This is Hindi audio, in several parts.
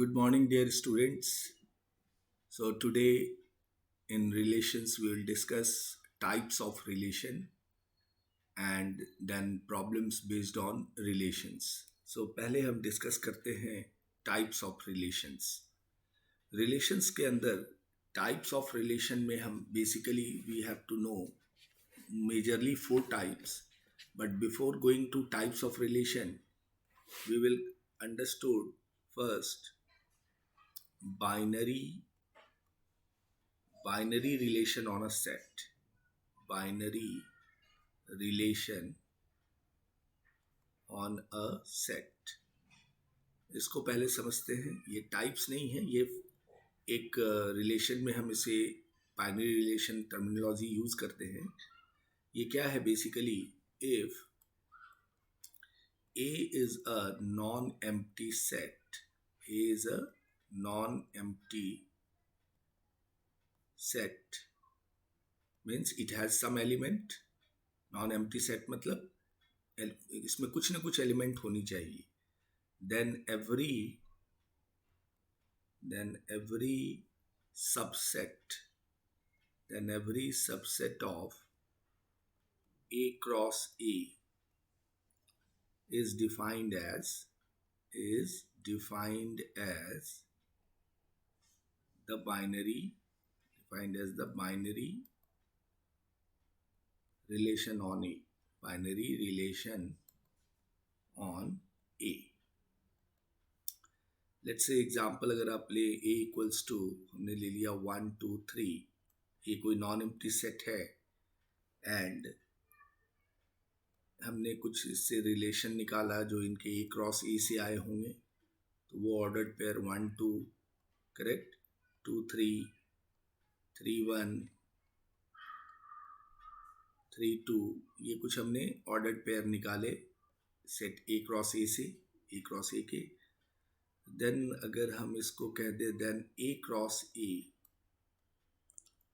Good morning, dear students. So, today in relations, we will discuss types of relation and then problems based on relations. So, पहले हम डिस्कस करते हैं टाइप्स ऑफ रिलेशंस. रिलेशंस के अंदर टाइप्स ऑफ रिलेशन में हम basically we have to know majorly four types. But before going to types of relation, we will understood first binary binary relation on a set. Binary relation on a set. इसको पहले समझते हैं. ये टाइप्स नहीं है, ये एक रिलेशन में हम इसे बाइनरी रिलेशन टर्मिनोलॉजी यूज करते हैं. ये क्या है basically? If A is a non-empty set, A is a non-empty set means it has some element. Non-empty set मतलब इसमें कुछ ना कुछ एलिमेंट होनी चाहिए. then every subset of A cross A is defined as the binary relation on A. Binary relation on A. Let's say example अगर आप ले A इक्वल्स टू, हमने ले लिया 1 2 3, ये कोई नॉन एम्प्टी सेट है एंड हमने कुछ इससे रिलेशन निकाला जो इनके A क्रॉस A से आए होंगे. तो वो ऑर्डर्ड पेयर 1 2 करेक्ट, 2 3 3 1 3 2, ये कुछ हमने ऑर्डर्ड पेयर निकाले सेट A क्रॉस A के. देन अगर हम इसको कह दे then A cross A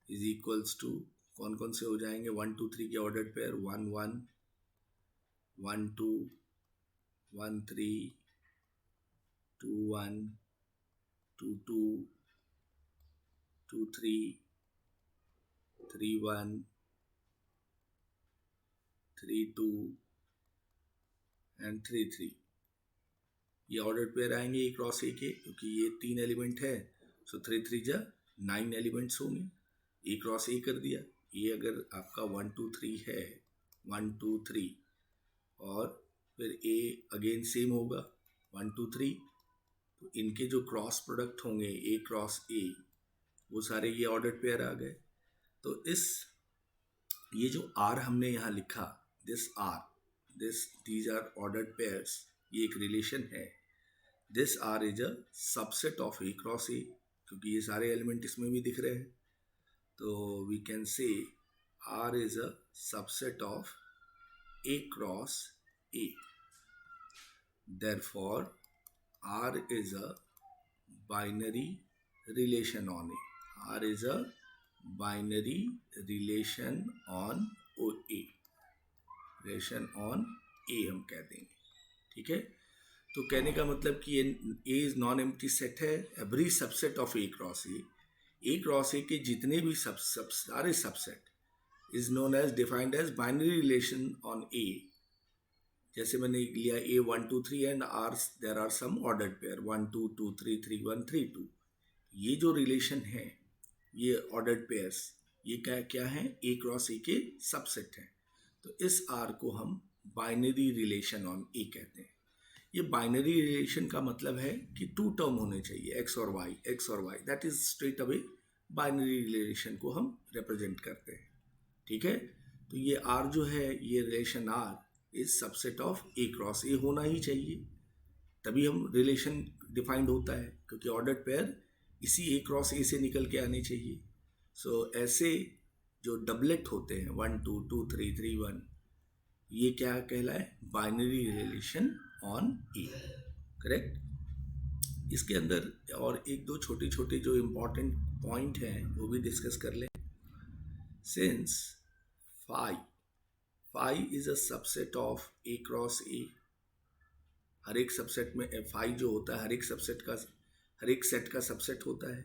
is equals to, कौन कौन से हो जाएंगे? 1 2 3 के ऑर्डर्ड पेयर 1 1 1 2 1 3 2 1 2 2 2 3 3 1 3 2 एंड 3 3. ये ऑर्डर पेयर आएंगे ए क्रॉस ए के, क्योंकि ये 3 एलिमेंट है. सो 3 3 जा 9 एलिमेंट्स होंगे. ए क्रॉस ए कर दिया. ये अगर आपका 1 2 3 है, 1 2 3, और फिर ए अगेन सेम होगा 1 2 3, तो इनके जो क्रॉस प्रोडक्ट होंगे ए क्रॉस ए, वो सारे ये ऑर्डर पेयर आ गए. तो ये जो आर हमने यहाँ लिखा, these are ordered pairs, ये एक रिलेशन है. This R is a subset of A cross A, क्योंकि ये सारे एलिमेंट इसमें भी दिख रहे हैं. तो we can say R is a subset of A cross A. Therefore R is a binary relation on A. R is a binary relation on O A. Relation on A हम कह देंगे. ठीक है. तो कहने का मतलब कि A is non empty set है. Every subset of A cross A के जितने भी सारे subset is known as defined as binary relation on A. जैसे मैंने लिया A 1 2 3 and there are some ordered pair 1 2 2 3 3 1 3 2. ये जो रिलेशन है, ये ऑर्डर्ड पेयर्स, ये क्या है? ए क्रॉस ए के सबसेट हैं. तो इस आर को हम बाइनरी रिलेशन ऑन ए कहते हैं. ये बाइनरी रिलेशन का मतलब है कि 2 टर्म होने चाहिए, x और y. That is straight away binary relation को हम रिप्रेजेंट करते हैं. ठीक है. तो ये r जो है, ये relation r is subset of a cross a होना ही चाहिए, तभी हम रिलेशन डिफाइंड होता है, क्योंकि ऑर्डर्ड पेयर इसी a क्रॉस a से निकल के आने चाहिए. सो ऐसे जो डबलेट होते हैं 1 2 2 3 3 1, ये क्या कहलाए? Binary relation on A. Correct. इसके अंदर और एक दो छोटे छोटे जो इम्पोर्टेंट पॉइंट हैं वो भी डिस्कस कर लें. Since phi is a subset of A cross A. हर एक सबसेट में फाई जो होता है, हर एक सबसेट का हर एक सेट का सबसेट होता है।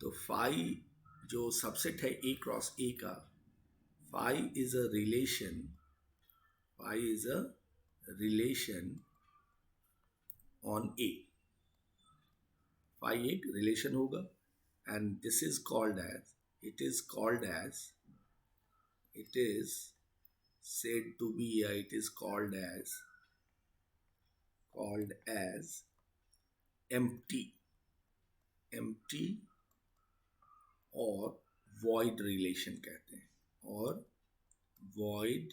तो फाई जो सबसेट है ए क्रॉस ए का, phi is a relation, phi is a relation on A. Phi एक रिलेशन होगा and this is called as, it is called as, it is said to be, it is called as empty, empty और void relation कहते हैं, और void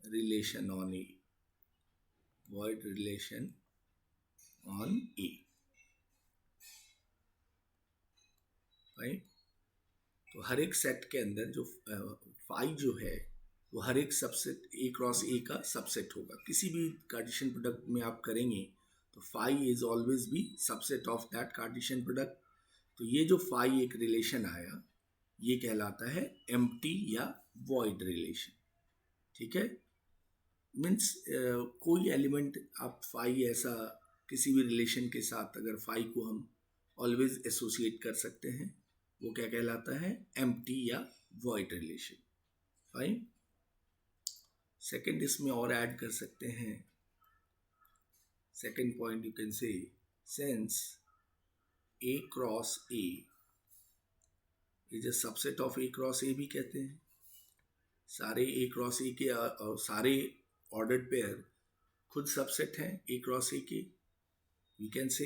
relation on A, void relation on A, right. तो हर एक सेट के अंदर जो फाई जो है वो हर एक सबसेट ए क्रॉस ए का सबसेट होगा। किसी भी कार्टेशियन प्रोडक्ट में आप करेंगे तो phi is always be subset of that cartesian product. तो ये जो फाई एक रिलेशन आया ये कहलाता है एम्प्टी या वॉइड रिलेशन, ठीक है। मीन्स कोई एलिमेंट आप फाई ऐसा किसी भी रिलेशन के साथ अगर फाई को हम ऑलवेज एसोसिएट कर सकते हैं वो क्या कहलाता है, एम्प्टी या वॉइड रिलेशन, फाइन। सेकेंड इसमें और ऐड कर सकते हैं, सेकेंड पॉइंट यू कैन से since A cross A is a subset of A cross ए भी कहते हैं। सारे ए क्रॉस ए के और सारे ऑर्डर्ड पेयर खुद सबसेट हैं ए क्रॉस ए के, we can say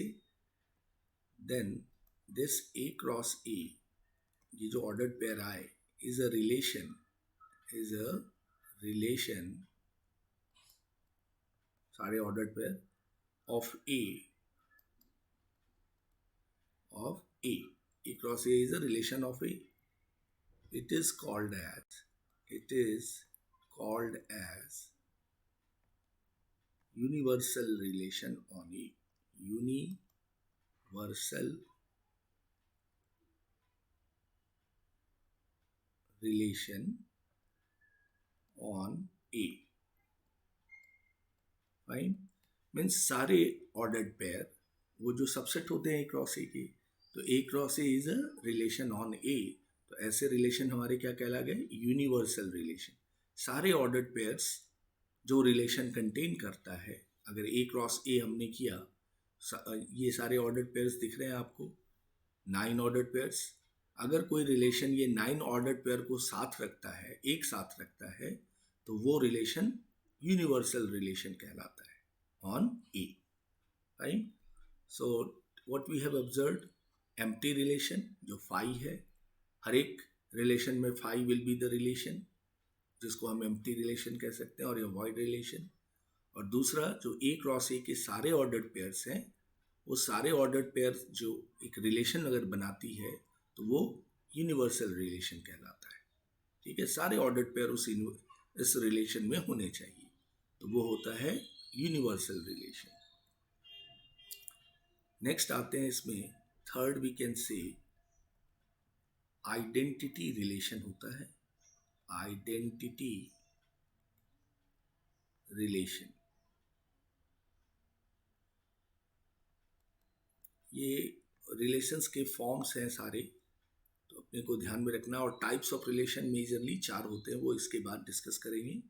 then this A cross A, ये जो ऑर्डर्ड पेयर आए is a relation, is a relation, सारे ordered pair of A, of A, A cross A is a relation of A. It is called as, it is called as universal relation on A, universal relation on A, fine. Means सारे ऑर्डर्ड पेयर वो जो सबसेट होते हैं ए क्रॉस ए के, तो A cross A is a relation on A, तो ऐसे रिलेशन हमारे क्या कहला गए, यूनिवर्सल रिलेशन। सारे ऑर्डर्ड पेयर्स जो रिलेशन कंटेन करता है, अगर ए क्रॉस ए हमने किया, ये सारे ऑर्डर्ड पेयर्स दिख रहे हैं आपको, 9 ऑर्डर्ड पेयर्स, अगर कोई रिलेशन ये 9 ऑर्डर्ड पेयर को साथ रखता है, एक साथ रखता है, तो वो रिलेशन यूनिवर्सल रिलेशन कहलाता है on A, right. So what we have observed, empty relation जो फाई है, हर एक रिलेशन में phi will be the relation जिसको हम एम्प्टी रिलेशन कह सकते हैं, और ये वॉइड रिलेशन। और दूसरा जो ए क्रॉस ए के सारे ऑर्डर्ड पेयर्स हैं, वो सारे ऑर्डर्ड पेयर्स जो एक रिलेशन अगर बनाती है तो वो यूनिवर्सल रिलेशन कहलाता है, ठीक है। सारे ऑर्डर्ड पेयर इस रिलेशन में होने चाहिए, तो वो होता है यूनिवर्सल रिलेशन। नेक्स्ट आते हैं इसमें third, we can say identity relation होता है, आइडेंटिटी रिलेशन। ये रिलेशंस के फॉर्म्स हैं सारे, तो अपने को ध्यान में रखना। और टाइप्स ऑफ रिलेशन मेजरली 4 होते हैं, वो इसके बाद डिस्कस करेंगे।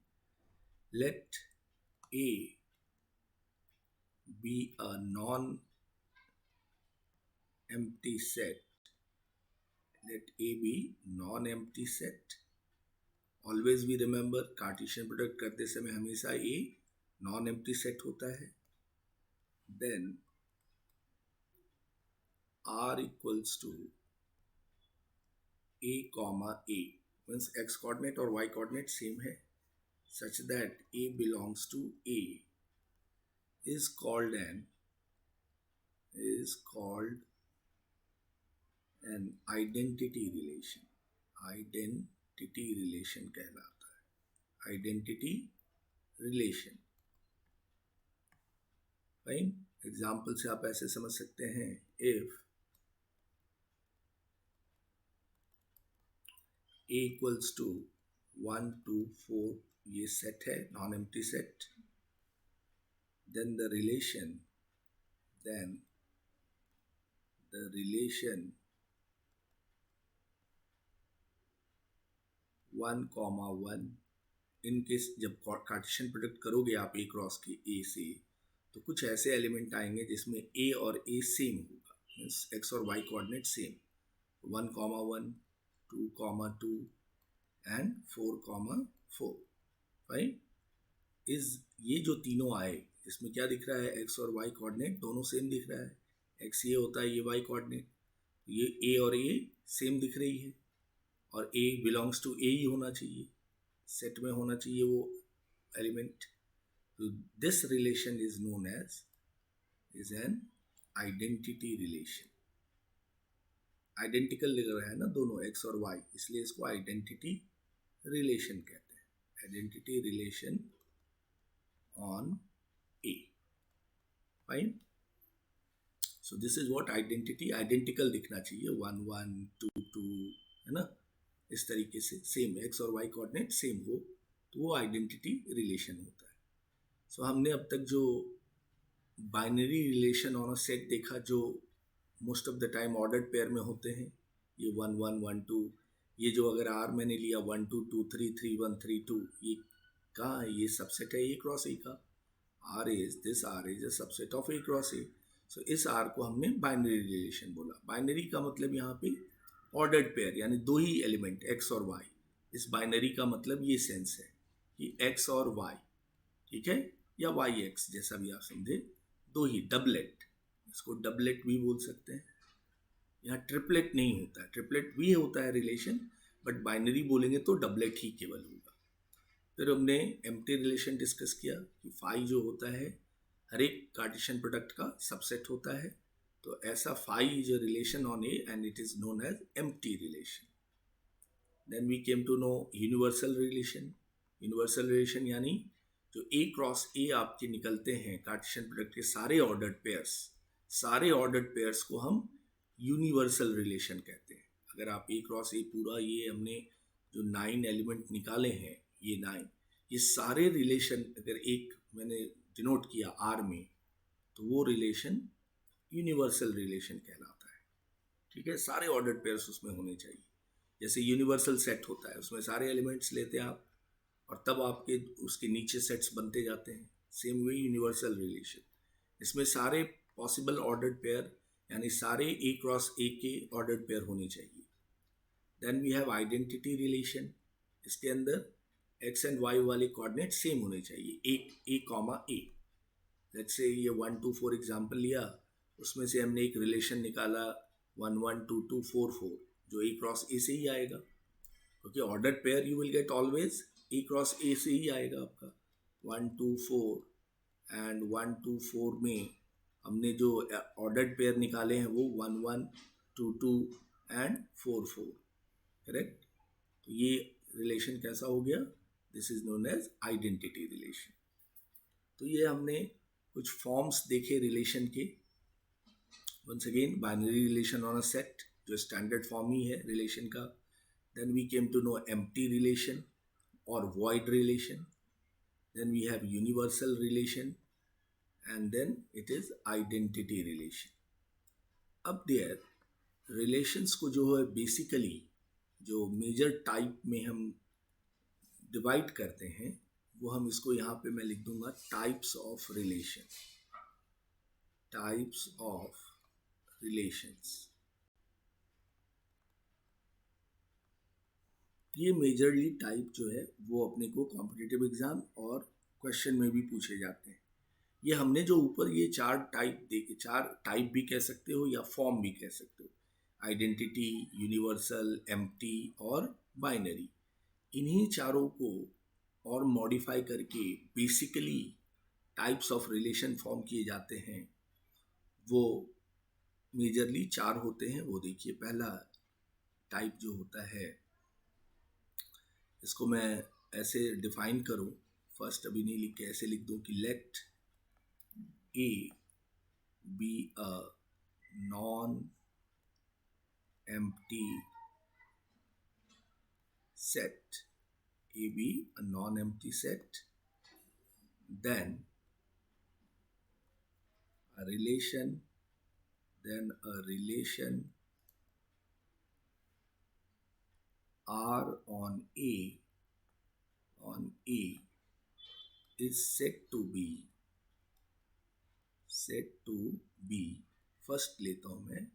Let A be a non empty set, let A be non-empty set, always we remember cartesian product करते समय हमेशा A non-empty set होता है। then R equals to A comma A means x coordinate और y coordinate same है, such that A belongs to A is called an identity relation, identity relation कहलाता है, identity relation, फाइन। एग्जाम्पल से आप ऐसे समझ सकते हैं, इफ A इक्वल्स टू 1 2 4, ये सेट है non empty set, then the relation, then the relation 1,1 in case जब कार्टेशियन प्रोडक्ट करोगे आप ए क्रॉस के ए से, तो कुछ ऐसे एलिमेंट आएंगे जिसमें ए और ए सेम होगा, मीन्स एक्स और Y coordinate same, 1,1 2,2 and 4,4 fine. इस ये जो तीनों आए इसमें क्या दिख रहा है, एक्स और वाई कोऑर्डिनेट दोनों सेम दिख रहा है, एक्स ये होता है, ये वाई कोऑर्डिनेट, ये ए और ए सेम दिख रही है, और ए बिलोंग्स टू ए ही होना चाहिए, सेट में होना चाहिए वो एलिमेंट। तो this relation is known is an identity relation. Identical लग रहा है ना दोनों एक्स और वाई, इसलिए इसको आइडेंटिटी रिलेशन कहते हैं, identity relation on A. Fine. So this is what identity, identical दिखना चाहिए, 1,1 2,2 है ना, इस तरीके से सेम एक्स और वाई कोऑर्डिनेट सेम हो तो वो आइडेंटिटी रिलेशन होता है। सो हमने अब तक जो binary relation on a set देखा, जो most of the time ordered pair में होते हैं, ये 1,1 1,2, ये जो अगर आर मैंने लिया 1 2 2 3 3 1 3 2, ये कहाँ है, ये सबसेट है ए क्रॉस ए का, R is a subset of A cross A. So इस आर को हमने बाइनरी रिलेशन बोला। बाइनरी का मतलब यहाँ पे ऑर्डर्ड पेयर, यानी दो ही एलिमेंट एक्स और वाई। इस बाइनरी का मतलब ये सेंस है कि एक्स और वाई, ठीक है, या वाई एक्स, जैसा भी आप समझे, दो ही, डबलेट, इसको डबलेट भी बोल सकते हैं। यहाँ ट्रिपलेट नहीं होता है, ट्रिपलेट भी होता है रिलेशन, बट बाइनरी बोलेंगे तो डबलेट ही केवल होगा। फिर हमने एम्प्टी रिलेशन डिस्कस किया कि फाई जो होता है हर एक कार्टेशियन प्रोडक्ट का सबसेट होता है, तो ऐसा phi is a relation on A and it is known as empty relation. Then we came to know universal relation. Universal relation यानी जो ए क्रॉस ए आपके निकलते हैं कार्टेशियन प्रोडक्ट के सारे ऑर्डर्ड पेयर्स को हम यूनिवर्सल रिलेशन कहते हैं। अगर आप ए क्रॉस ए पूरा, ये हमने जो 9 एलिमेंट निकाले हैं, ये 9, ये सारे रिलेशन अगर एक मैंने डिनोट किया आर में, तो वो रिलेशन यूनिवर्सल रिलेशन कहलाता है। ठीक है, सारे ऑर्डर्ड पेयर्स उसमें होने चाहिए। जैसे यूनिवर्सल सेट होता है, उसमें सारे एलिमेंट्स लेते हैं आप, और तब आपके उसके नीचे सेट्स बनते जाते हैं। सेम वे यूनिवर्सल रिलेशन, इसमें सारे पॉसिबल ऑर्डर्ड पेयर, यानी सारे ए क्रॉस ए के ऑर्डर्ड पेयर होने चाहिए। Then we have identity relation, इसके अंदर एक्स एंड वाई वाले कोऑर्डिनेट सेम होने चाहिए, ए कॉमा ए। लेट्स से ये 1 2 4 एग्जाम्पल लिया, उसमें से हमने एक रिलेशन निकाला 1 1 2 2 4 4, जो ए क्रॉस ए से ही आएगा, क्योंकि ordered pair you will get always a cross ए से ही आएगा आपका। 1 2 4 एंड 1 2 4 में हमने जो ऑर्डर्ड पेयर निकाले हैं वो 1 1 2 2 एंड 4 4, करेक्ट। तो ये रिलेशन कैसा हो गया, this is known as identity relation. तो ये हमने कुछ फॉर्म्स देखे रिलेशन के। Once again, binary relation on a set जो स्टैंडर्ड फॉर्म ही है रिलेशन का। Then we came to know empty relation और void relation, then we have universal relation, and then it is identity relation. अब देयर रिलेशंस को जो है बेसिकली जो मेजर टाइप में हम डिवाइड करते हैं, वो हम इसको यहाँ पे मैं लिख दूंगा types of relation, types of relations. ये मेजरली टाइप जो है वो अपने को कॉम्पिटिटिव एग्जाम और क्वेश्चन में भी पूछे जाते हैं। ये हमने जो ऊपर ये 4 टाइप देखे, 4 टाइप भी कह सकते हो या फॉर्म भी कह सकते हो, आइडेंटिटी, यूनिवर्सल, एम्प्टी और बाइनरी। इन्हीं चारों को और मॉडिफाई करके basically types of relation form किए जाते हैं। वो मेजरली 4 होते हैं। वो देखिए, पहला टाइप जो होता है, इसको मैं ऐसे डिफाइन करूं, फर्स्ट अभी नहीं लिख के ऐसे लिख दूं कि let A be a non empty set, A be a non empty set, then a relation then a relation R on A is said to be first लेता हूं मैं,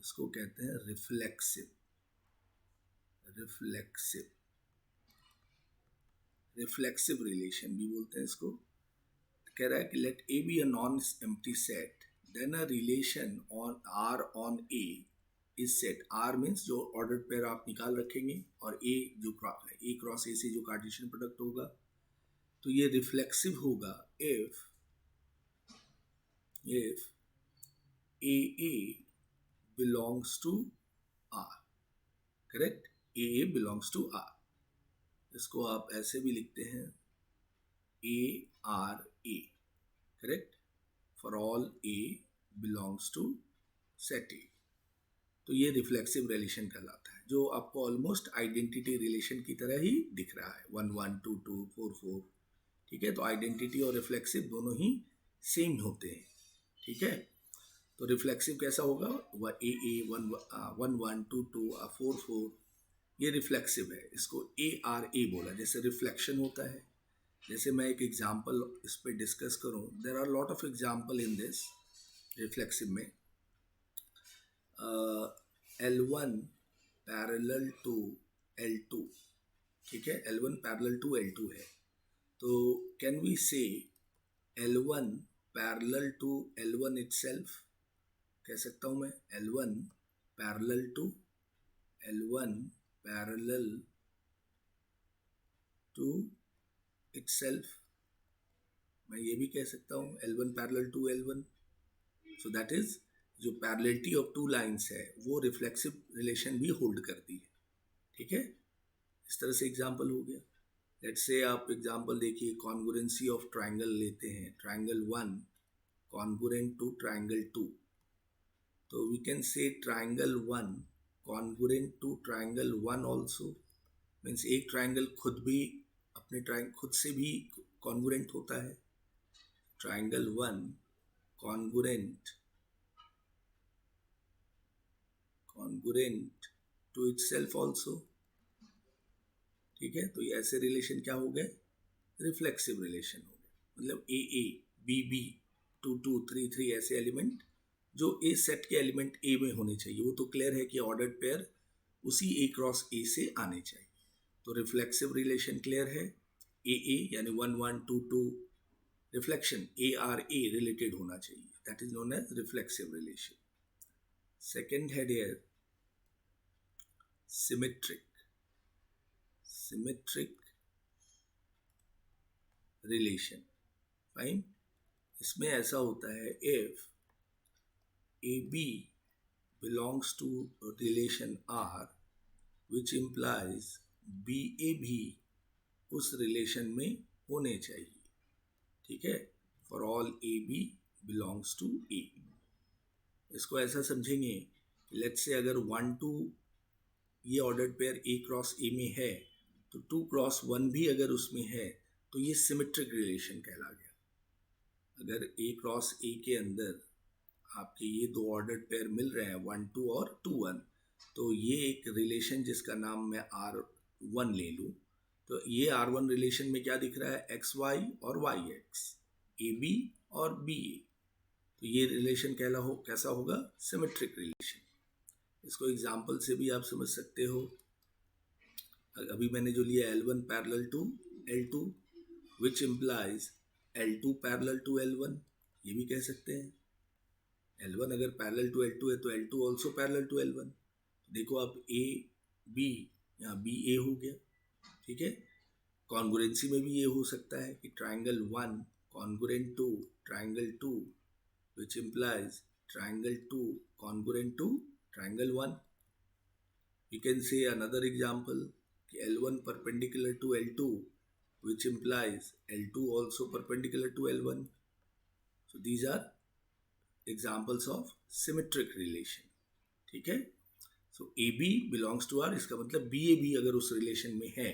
इसको कहते हैं रिफ्लेक्सिव रिलेशन भी बोलते हैं इसको। कह रहा है कि let A be a non empty set, then a relation on R on A is set. R means जो ऑर्डर पेयर आप निकाल रखेंगे, और ए जो ए क्रॉस ए से जो कार्टेशियन प्रोडक्ट होगा, तो ये रिफ्लेक्सिव होगा if AA belongs to R, correct. AA belongs to R, इसको आप ऐसे भी लिखते हैं ARA, correct, for all A belongs to set A। तो ये रिफ्लेक्सिव रिलेशन कहलाता है, जो आपको ऑलमोस्ट आइडेंटिटी रिलेशन की तरह ही दिख रहा है, 1 1 2 2 4 4, ठीक है। तो आइडेंटिटी और रिफ्लेक्सिव दोनों ही सेम होते हैं, ठीक है। तो रिफ्लेक्सिव कैसा होगा, ए ए 1 1 1 2 2 4 4, ये रिफ्लेक्सिव है। इसको ARA बोला, जैसे रिफ्लेक्शन होता है। जैसे मैं एक एग्जांपल इस पे डिस्कस करूं, there are lot of example in this reflexive में। L1 पैरेलल टू L2, ठीक है, L1 पैरेलल टू L2 है, तो कैन वी से L1 parallel to L1 itself, कह सकता हूं मैं L1 पैरेलल टू इटसेल्फ, मैं ये भी कह सकता हूं L1 parallel to L1। So that is जो पैरेललिटी ऑफ टू लाइंस है वो रिफ्लेक्सिव रिलेशन भी होल्ड करती है, ठीक है। इस तरह से एग्जांपल हो गया। लेट्स से आप एग्जांपल देखिए, कॉन्ग्रुएंसी ऑफ ट्राइंगल लेते हैं, ट्राइंगल 1 कॉन्ग्रुएंट टू ट्राइंगल 2, तो we can say triangle 1 congruent to triangle 1 also, means एक ट्राइंगल खुद भी अपने खुद से भी कॉन्ग्रुएंट होता है। Triangle 1 congruent to itself also, ठीक है। तो ये ऐसे रिलेशन क्या हो गए, रिफ्लेक्सिव रिलेशन हो गए। मतलब AA BB 2 2 3 3 ऐसे एलिमेंट जो ए सेट के एलिमेंट ए में होने चाहिए, वो तो क्लियर है कि ऑर्डर्ड पेयर उसी A क्रॉस A से आने चाहिए। तो रिफ्लेक्सिव रिलेशन क्लियर है, AA यानी 1 1 2 2 रिफ्लेक्शन ARA रिलेटेड होना चाहिए, that is known as reflexive relation. Second head here symmetric relation, fine. इसमें ऐसा होता है, if AB belongs to a relation R, which implies BA भी उस रिलेशन में होने चाहिए, ठीक है, for all AB belongs to A। इसको ऐसा समझेंगे, लेट्स से अगर 1 2 ये ordered pair A cross A में है, तो 2 क्रॉस 1 भी अगर उसमें है, तो ये सिमेट्रिक रिलेशन कहला गया। अगर A क्रॉस A के अंदर आपके ये दो ऑर्डर्ड पेयर मिल रहे हैं 1 2 और 2 1, तो ये एक रिलेशन जिसका नाम मैं R1 ले लूँ, तो ये R1 रिलेशन में क्या दिख रहा है, XY और YX, AB और BA। तो ये रिलेशन कैसा होगा, सिमेट्रिक रिलेशन। इसको एग्जाम्पल से भी आप समझ सकते हो। अभी मैंने जो लिया L1 parallel to L2 which implies L2 parallel to L1, ये भी कह सकते हैं। L1 अगर पैरेलल टू L2 है तो L2 also parallel to L1। देखो आप A B, यहाँ B A हो गया, ठीक है। कॉन्ग्रुएंसी में भी ये हो सकता है कि triangle 1 congruent to triangle 2 which implies triangle 2 congruent to triangle 1। You can say another example, L1 perpendicular to L2 which implies L2 also perpendicular to L1. So these are examples of symmetric relation, ठीक है। So AB belongs to R, इसका मतलब BA भी अगर उस रिलेशन में है,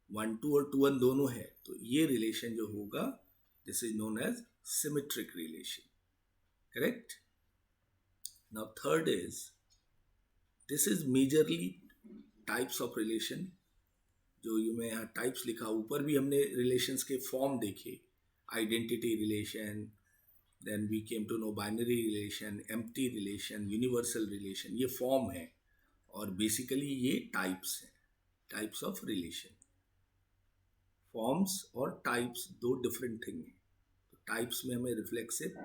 1 2 और 2 1 दोनों है, तो ये रिलेशन जो होगा, this is known as symmetric relation, correct. Now third is, this is majorly types of relation. जो यू में यहाँ टाइप्स लिखा, ऊपर भी हमने रिलेशंस के फॉर्म देखे, identity relation, then we came to know binary relation, empty relation, universal relation. ये फॉर्म है और बेसिकली ये टाइप्स हैं, टाइप्स ऑफ रिलेशन. फॉर्म्स और टाइप्स दो डिफरेंट थिंग हैं. तो टाइप्स में हमें रिफ्लेक्सिव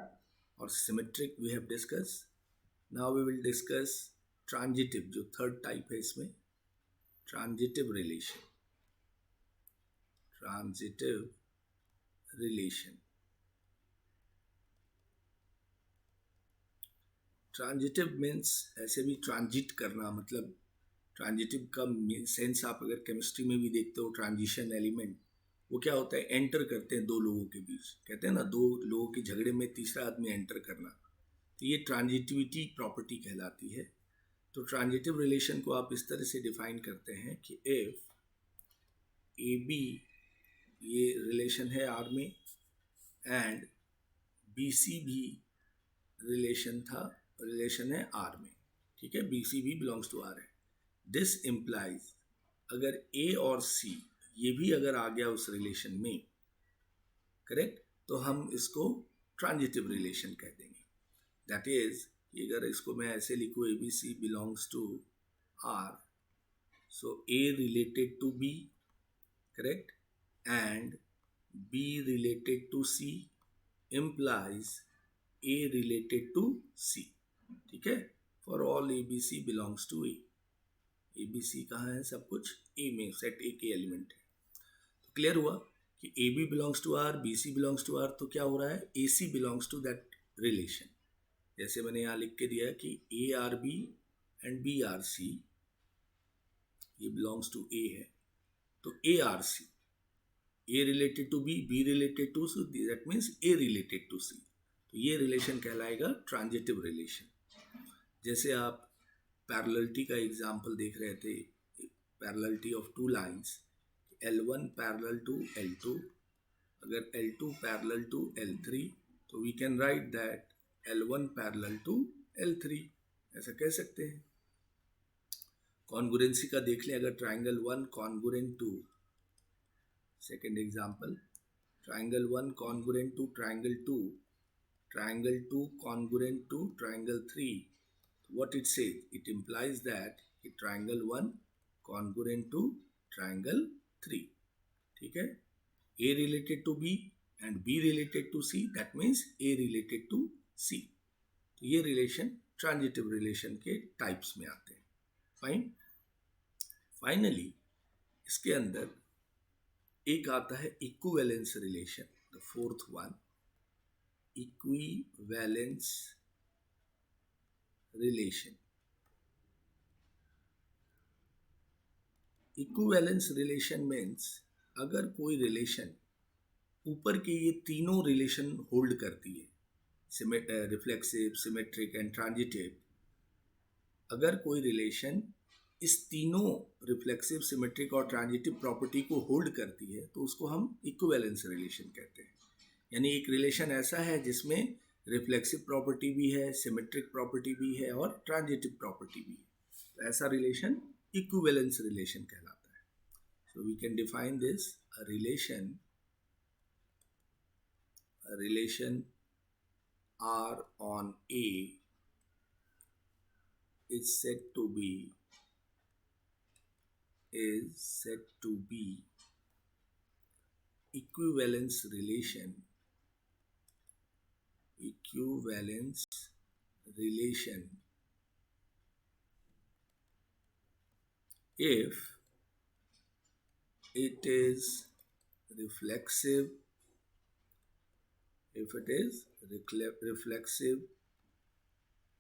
और symmetric we have discuss. Now we will discuss transitive, जो थर्ड टाइप है इसमें, transitive relation. Transitive relation. Transitive means ऐसे भी ट्रांजिट करना, मतलब ट्रांजिटिव का सेंस आप अगर केमिस्ट्री में भी देखते हो, ट्रांजिशन एलिमेंट, वो क्या होता है, एंटर करते हैं दो लोगों के बीच. कहते हैं ना, दो लोगों के झगड़े में तीसरा आदमी एंटर करना. तो ये ट्रांजिटिविटी प्रॉपर्टी कहलाती है. तो ट्रांजिटिव रिलेशन को आप इस तरह से डिफाइन करते हैं कि इफ ए बी, ये रिलेशन है आर में, एंड बी सी भी रिलेशन है आर में. ठीक है, बी सी भी बिलोंग्स टू आर है. दिस इम्प्लाइज, अगर ए और सी ये भी अगर आ गया उस रिलेशन में, करेक्ट, तो हम इसको ट्रांजिटिव रिलेशन कह देंगे. दैट इज, अगर इसको मैं ऐसे लिखूँ, A B C belongs to R, so A related to B, correct, and B related to C implies A related to C. ठीक है, for all A B C belongs to A. A B C कहाँ है, सब कुछ ए में, सेट ए के एलिमेंट है. तो क्लियर हुआ कि A B belongs to R, B C belongs to R. तो क्या हो रहा है, A C belongs to that relation. जैसे मैंने यहाँ लिख के दिया है कि A R B and B R C, ये बिलोंग्स टू ए है. तो A R C, A related to B, B related to C, that means A related to C. तो ये रिलेशन कहलाएगा ट्रांजिटिव रिलेशन. जैसे आप पैरेललिटी का एग्जांपल देख रहे थे, parallelity of two lines, L1 parallel to L2, अगर L2 पैरेलल टू L3, तो we can write that L1 parallel to L3, ऐसा कह सकते हैं. कॉन्ग्रुएंसी का देख लें, अगर triangle 1 congruent to, second example, triangle 1 congruent to triangle 2, triangle 2 congruent to triangle 3. What it says? It implies that triangle 1 congruent to triangle 3. ठीक है, A related to B and B related to C, that means A related to C. तो ये रिलेशन ट्रांजिटिव रिलेशन के टाइप्स में आते हैं. फाइन. फाइनली इसके अंदर एक आता है equivalence relation, the fourth one, equivalence relation. Equivalence relation means अगर कोई रिलेशन ऊपर के ये तीनों रिलेशन होल्ड करती है, रिफ्लेक्सिव, सिमेट्रिक एंड ट्रांजिटिव, अगर कोई रिलेशन इस तीनों रिफ्लेक्सिव, सिमेट्रिक और ट्रांजिटिव प्रॉपर्टी को होल्ड करती है, तो उसको हम इक्विवेलेंस रिलेशन कहते हैं. यानी एक रिलेशन ऐसा है जिसमें रिफ्लेक्सिव प्रॉपर्टी भी है, सिमेट्रिक प्रॉपर्टी भी है और ट्रांजिटिव प्रॉपर्टी भी है. तो ऐसा रिलेशन इक्विवेलेंस रिलेशन कहलाता है. So we can define this, a relation R on A is said to be equivalence relation if it is reflexive,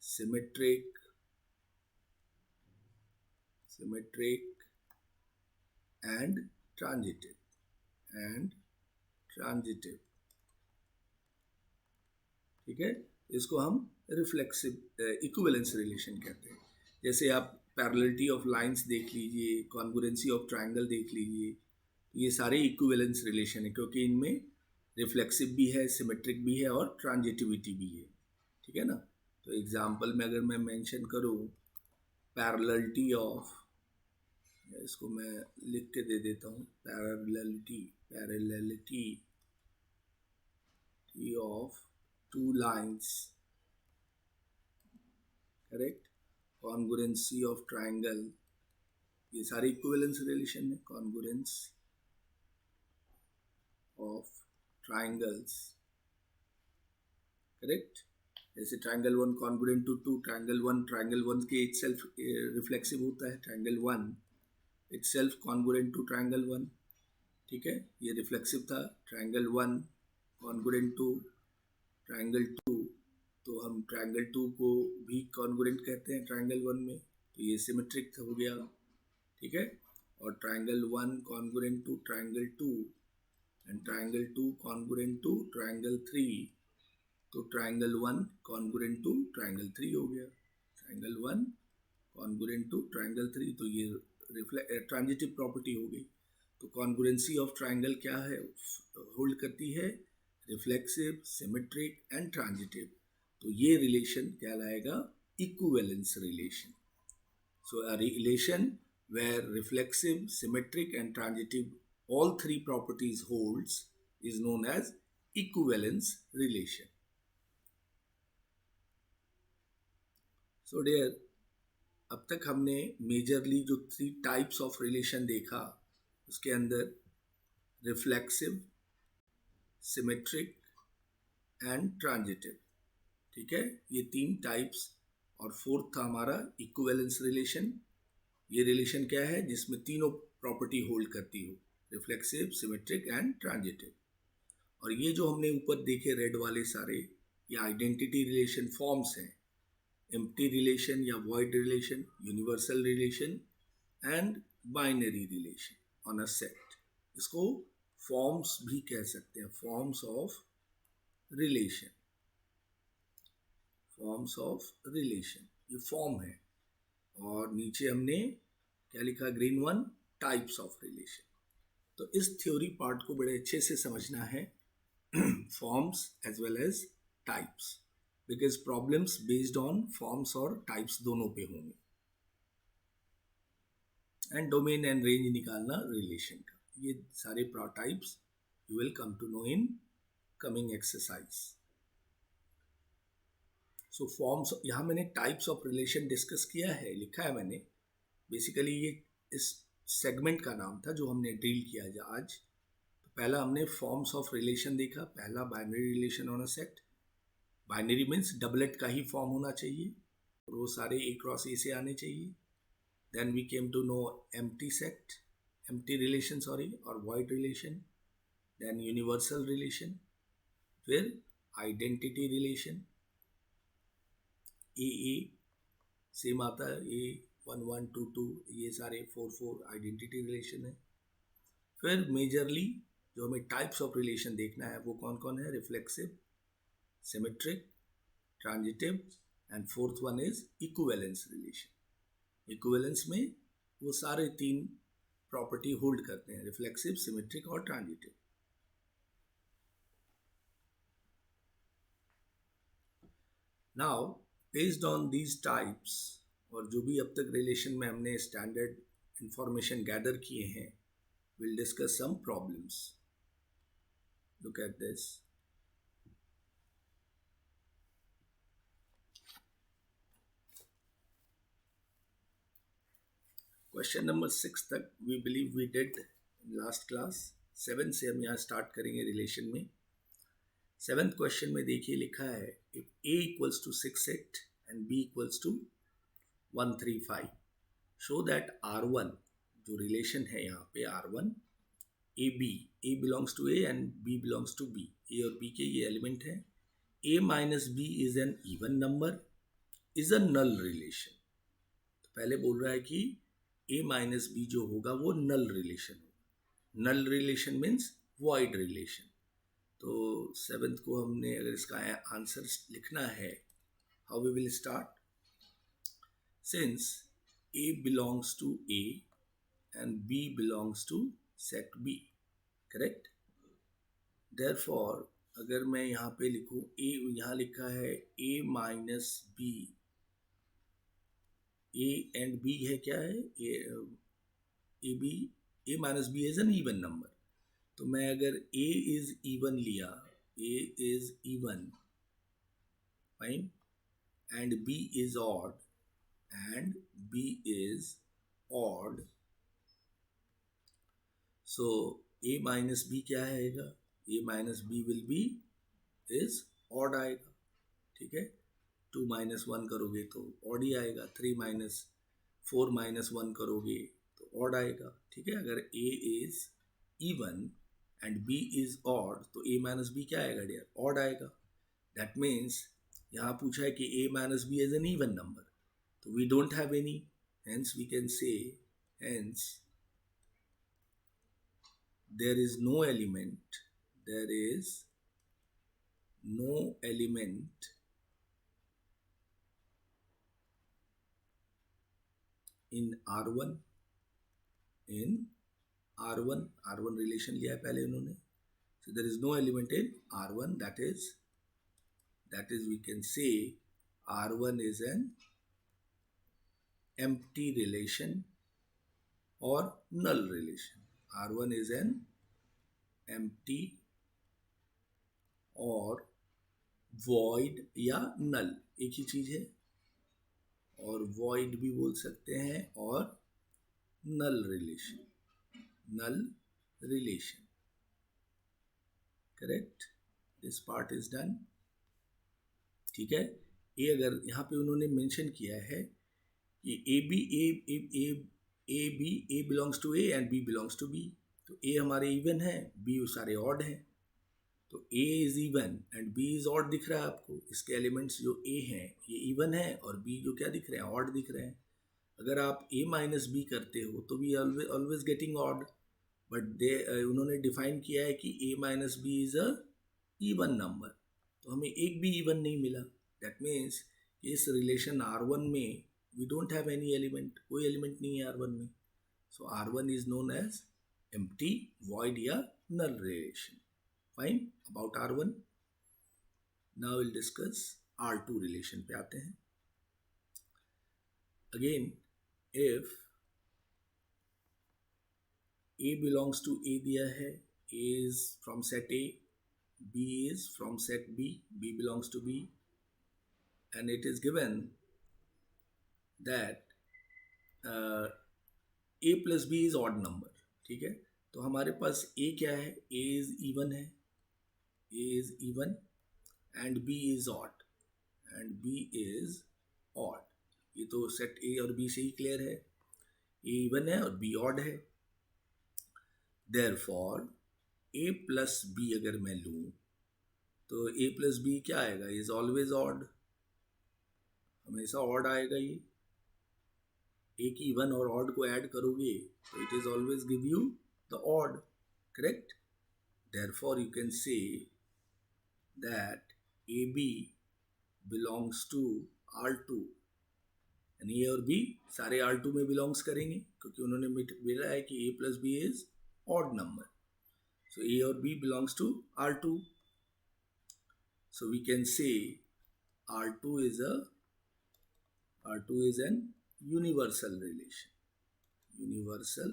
symmetric and transitive. ठीक है, इसको हम रिफ्लेक्सिव इक्विवेलेंस रिलेशन कहते हैं. जैसे आप पैरेललिटी ऑफ लाइंस देख लीजिए, कॉन्ग्रुएंसी ऑफ ट्राइंगल देख लीजिए, ये सारे इक्विवेलेंस रिलेशन है, क्योंकि इनमें रिफ्लेक्सिव भी है, सिमेट्रिक भी है और ट्रांजिटिविटी भी है. ठीक है ना. तो एग्जाम्पल में अगर मैं मेंशन करूं पैरेललिटी ऑफ, इसको मैं लिख के दे देता हूं, पैरेललिटी of two lines, correct, congruency of triangle, ये सारे इक्विवेलेंस रिलेशन है, congruence of triangles, करेक्ट। जैसे triangle one congruent to two, triangle one के इट सेल्फ रिफ्लेक्सिव होता है, triangle one itself congruent to triangle one, ठीक है, ये रिफ्लेक्सिव था। Triangle one congruent to triangle two, तो हम ट्राइंगल टू को भी कॉन्ग्रुएंट कहते हैं ट्राइंगल वन में, तो ये सिमेट्रिक हो गया, ठीक है। और triangle one congruent to triangle two and triangle two congruent to triangle three, तो triangle one congruent to triangle three हो गया, triangle one congruent to triangle three, तो ये ट्रांजिटिव प्रॉपर्टी हो गई। तो कॉन्ग्रुएंसी ऑफ ट्राइंगल क्या है, होल्ड करती है रिफ्लेक्सिव, सिमेट्रिक एंड ट्रांजिटिव, तो ये रिलेशन कहलाएगा equivalence relation. So a relation where reflexive, symmetric and transitive all three properties holds is known as equivalence relation. So dear, अब तक हमने मेजरली जो 3 टाइप्स ऑफ रिलेशन देखा, उसके अंदर रिफ्लेक्सिव, सिमेट्रिक एंड ट्रांजिटिव, ठीक है, ये 3 टाइप्स। और फोर्थ था हमारा इक्विवेलेंस रिलेशन। ये रिलेशन क्या है, जिसमें तीनों प्रॉपर्टी होल्ड करती हो, रिफ्लेक्सिव, सिमेट्रिक एंड ट्रांजिटिव। और ये जो हमने ऊपर देखे रेड वाले सारे, ये आइडेंटिटी रिलेशन फॉर्म्स हैं, एम्प्टी रिलेशन या void relation, universal relation and binary relation on a set. इसको फॉर्म्स भी कह सकते हैं, forms of relation, forms of relation, ये फॉर्म है। और नीचे हमने क्या लिखा, green one, types of relation. तो इस थ्योरी पार्ट को बड़े अच्छे से समझना है, forms as well as types, because problems based on forms और टाइप्स दोनों पे होंगे। एंड डोमेन एंड रेंज निकालना रिलेशन का, ये सारे types you will come to know in coming exercise. So forms, यहाँ मैंने टाइप्स ऑफ रिलेशन डिस्कस किया है, लिखा है मैंने। बेसिकली ये इस सेगमेंट का नाम था जो हमने डील किया आज। तो पहला हमने फॉर्म्स ऑफ रिलेशन देखा, पहला binary relation on a set. Binary means doublet का ही फॉर्म होना चाहिए और वो सारे ए क्रॉस ए से आने चाहिए। Then we came to know empty set, empty relation sorry, और void relation, then universal relation, फिर आइडेंटिटी रिलेशन, ए सेम आता है, ए 1 1 2 2, ये सारे 4 4 आइडेंटिटी रिलेशन है। फिर मेजरली जो हमें टाइप्स ऑफ रिलेशन देखना है वो कौन कौन है, reflexive, symmetric, transitive and fourth one is equivalence relation. Equivalence में वो सारे 3 प्रॉपर्टी होल्ड करते हैं, रिफ्लेक्सिव, सिमेट्रिक और transitive. Now based on these types, और जो भी अब तक रिलेशन में हमने स्टैंडर्ड इंफॉर्मेशन गैदर किए हैं, will discuss some problems. Look at this. Question number 6 तक we believe we did last class. 7 से हम यहाँ स्टार्ट करेंगे रिलेशन में। 7th क्वेश्चन में देखिए लिखा है, if a equals to 6 8 and b equals to 1 3 5, show that R1, जो रिलेशन है यहाँ पे R1, A belongs to A and B belongs to B, A और बी के ये एलिमेंट है, a minus B is an even number, is a null relation. तो पहले बोल रहा है कि a माइनस बी जो होगा वो नल रिलेशन होगा। Null relation means void relation. तो 7th को हमने अगर इसका आंसर लिखना है, how we will start, since A belongs to A and B belongs to set B, correct? Therefore, अगर मैं यहाँ पे लिखूँ ए, यहाँ लिखा है A minus B, A and B है, क्या है, A B, A minus B is an even number. तो मैं अगर ए इज इवन लिया, A is even, fine, and B is odd, and B is odd, so A minus B क्या आएगा, A minus B will be is odd आएगा, ठीक है। 2 माइनस 1 करोगे तो ऑड ही आएगा, 3 माइनस 4 माइनस 1 करोगे तो ऑड आएगा, ठीक है। अगर A is even and B is odd तो ए माइनस बी क्या आएगा डियर, ऑड आएगा। दैट मीन्स यहाँ पूछा है कि A minus B is an even number, तो we don't have any, hence we can say, hence there is no element, there is no element in R1, in R1, R1 relation लिया है पहले उन्होंने, so there is no element in R1, that is we can say R1 is an empty relation or null relation, R1 is an empty और void या null एक ही चीज है, और void भी बोल सकते हैं, और null relation, null relation, correct, this part is done, ठीक है। ये अगर यहाँ पे उन्होंने मेंशन किया है कि A B A belongs to A and B belongs to B, तो ए हमारे इवन है, बी सारे ऑड हैं, तो A is even and B is odd दिख रहा है आपको, इसके एलिमेंट्स जो ए हैं ये इवन है, और बी जो क्या दिख रहे हैं, ऑड दिख रहे हैं। अगर आप ए माइनस बी करते हो तो B always getting odd, but they उन्होंने डिफाइन किया है कि A minus B is a even number, तो हमें एक भी इवन नहीं मिला। दैट मीन्स इस रिलेशन R1 में we don't have any element, कोई एलिमेंट नहीं है R1 में, so R1 is known as empty, void या null relation. Fine about R1। Now will discuss R2 relation पे आते हैं। Again if A belongs to A दिया है, A is from set A, B is from set B, B belongs to B, and it is given that A plus B is odd number, ठीक है। तो हमारे पास A क्या है, A is even है, A is even and B is odd, and B is odd, ये तो सेट A और B से ही क्लियर है, A even है और B odd है। Therefore a plus b अगर मैं लूँ तो a plus b क्या आएगा, इज ऑलवेज ऑड, हमेशा ऑड आएगा। ये एक इवन और ऑड को ऐड करोगे तो it is always give you the odd, correct. Therefore you can say that AB belongs to R2, यानी a और b सारे R2 में बिलोंग्स करेंगे, क्योंकि उन्होंने बोला है कि a plus b is odd number. So A or B belongs to R2. So we can say R2 is an universal relation. Universal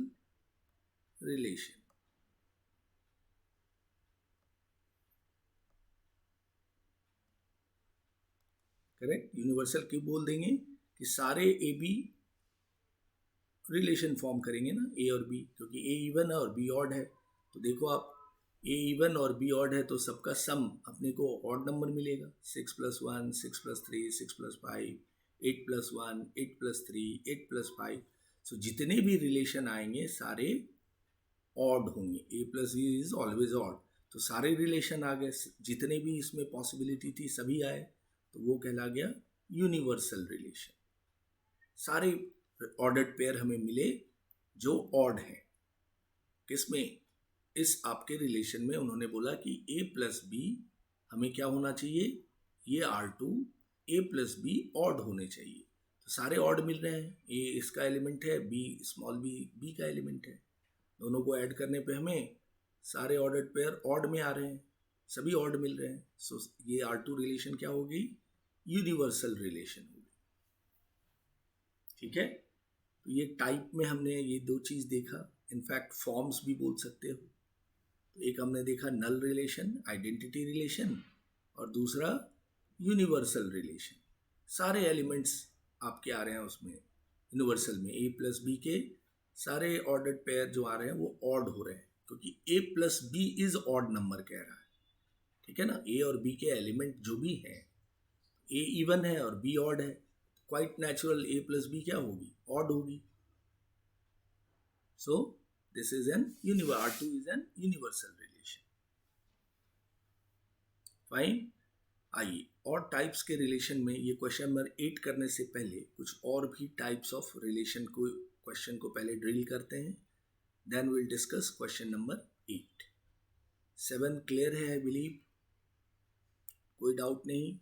relation. Correct, universal क्यों बोल देंगे कि सारे ए बी रिलेशन फॉर्म करेंगे ना, ए और बी, क्योंकि ए इवन है और बी ऑड है। तो देखो आप, ए इवन और बी ऑड है तो सबका सम अपने को ऑड नंबर मिलेगा, 6 + 1 6 + 3 6 + 5 8 + 1 8 + 3 8 + 5। सो जितने भी रिलेशन आएंगे सारे ऑड होंगे, A plus B is always odd, तो सारे रिलेशन आ गए, जितने भी इसमें पॉसिबिलिटी थी सभी आए, तो वो कहला गया यूनिवर्सल रिलेशन। सारे ऑर्डर्ड पेयर हमें मिले जो ऑड हैं, किसमें, इस आपके रिलेशन में। उन्होंने बोला कि a प्लस बी हमें क्या होना चाहिए, ये R2 a plus be odd होने चाहिए, तो सारे ऑड मिल रहे हैं, a इसका एलिमेंट है, b स्मॉल b का एलिमेंट है, दोनों को ऐड करने पे हमें सारे ऑर्डर्ड पेयर ऑड में आ रहे हैं। सभी ऑड मिल रहे हैं, सो ये R2 रिलेशन क्या होगी, यूनिवर्सल रिलेशन होगी। ठीक है, तो ये टाइप में हमने ये दो चीज देखा, इनफैक्ट फॉर्म्स भी बोल सकते हो। तो एक हमने देखा नल रिलेशन, आइडेंटिटी रिलेशन, और दूसरा यूनिवर्सल रिलेशन। सारे एलिमेंट्स आपके आ रहे हैं उसमें यूनिवर्सल में, ए प्लस बी के सारे ऑर्डर्ड पेयर जो आ रहे हैं वो ऑड हो रहे हैं, क्योंकि A plus B is odd number कह रहा है। ठीक है ना, ए और बी के एलिमेंट जो भी हैं, ए इवन है और बी ऑड है, क्वाइट नेचुरल ए प्लस बी क्या होगी, ऑड होगी। So this is an R2 is an universal relation. Fine. आइए और टाइप्स के रिलेशन में ये क्वेश्चन नंबर 8 करने से पहले कुछ और भी टाइप्स ऑफ रिलेशन को क्वेश्चन को पहले ड्रिल करते हैं, then will discuss question number 8। 7 clear है आई बिलीव, कोई डाउट नहीं।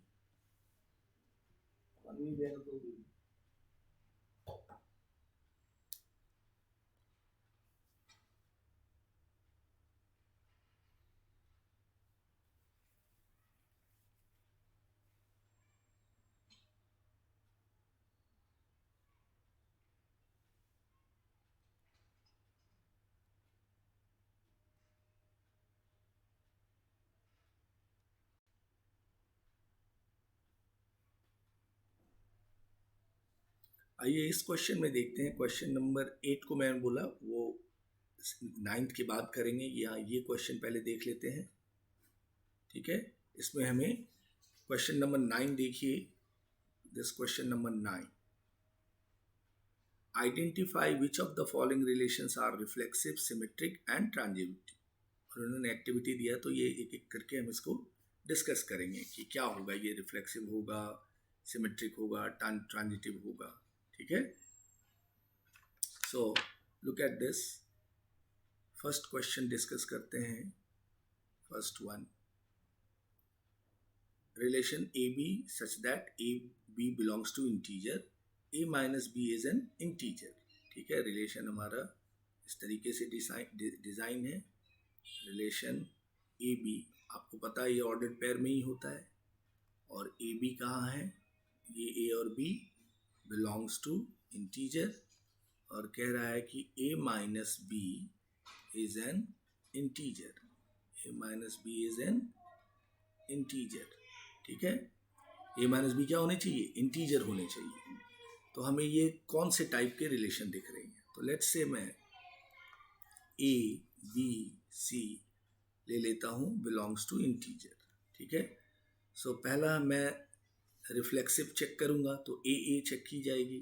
आइए इस क्वेश्चन में देखते हैं। क्वेश्चन नंबर 8 को मैंने बोला वो 9th की बात करेंगे, यहाँ ये क्वेश्चन पहले देख लेते हैं। ठीक है, इसमें हमें क्वेश्चन नंबर 9 देखिए, this question number 9, identify which of the following relations are reflexive, symmetric and transitive. और उन्होंने एक्टिविटी दिया, तो ये एक एक करके हम इसको डिस्कस करेंगे कि क्या होगा, ये रिफ्लेक्सिव होगा, सिमेट्रिक होगा, ट्रांजिटिव होगा। ठीक है, so look at this. First question discuss करते हैं। First one, relation A B such that A B belongs to integer, A minus B is an integer. ठीक है, रिलेशन हमारा इस तरीके से डिजाइन है। रिलेशन ए बी, आपको पता है ये ऑर्डर्ड पेयर में ही होता है, और ए बी कहाँ है, ये ए और बी बिलोंग्स टू इंटीजर, और कह रहा है कि a minus B is an integer, a minus B is an integer. ठीक है, a माइनस बी क्या होने चाहिए, इंटीजर होने चाहिए। तो हमें ये कौन से टाइप के रिलेशन दिख रहे हैं, तो लेट्स से मैं a b c ले लेता हूँ बिलोंग्स टू इंटीजर। ठीक है, सो पहला मैं रिफ्लेक्सिव चेक करूँगा, तो ए चेक की जाएगी,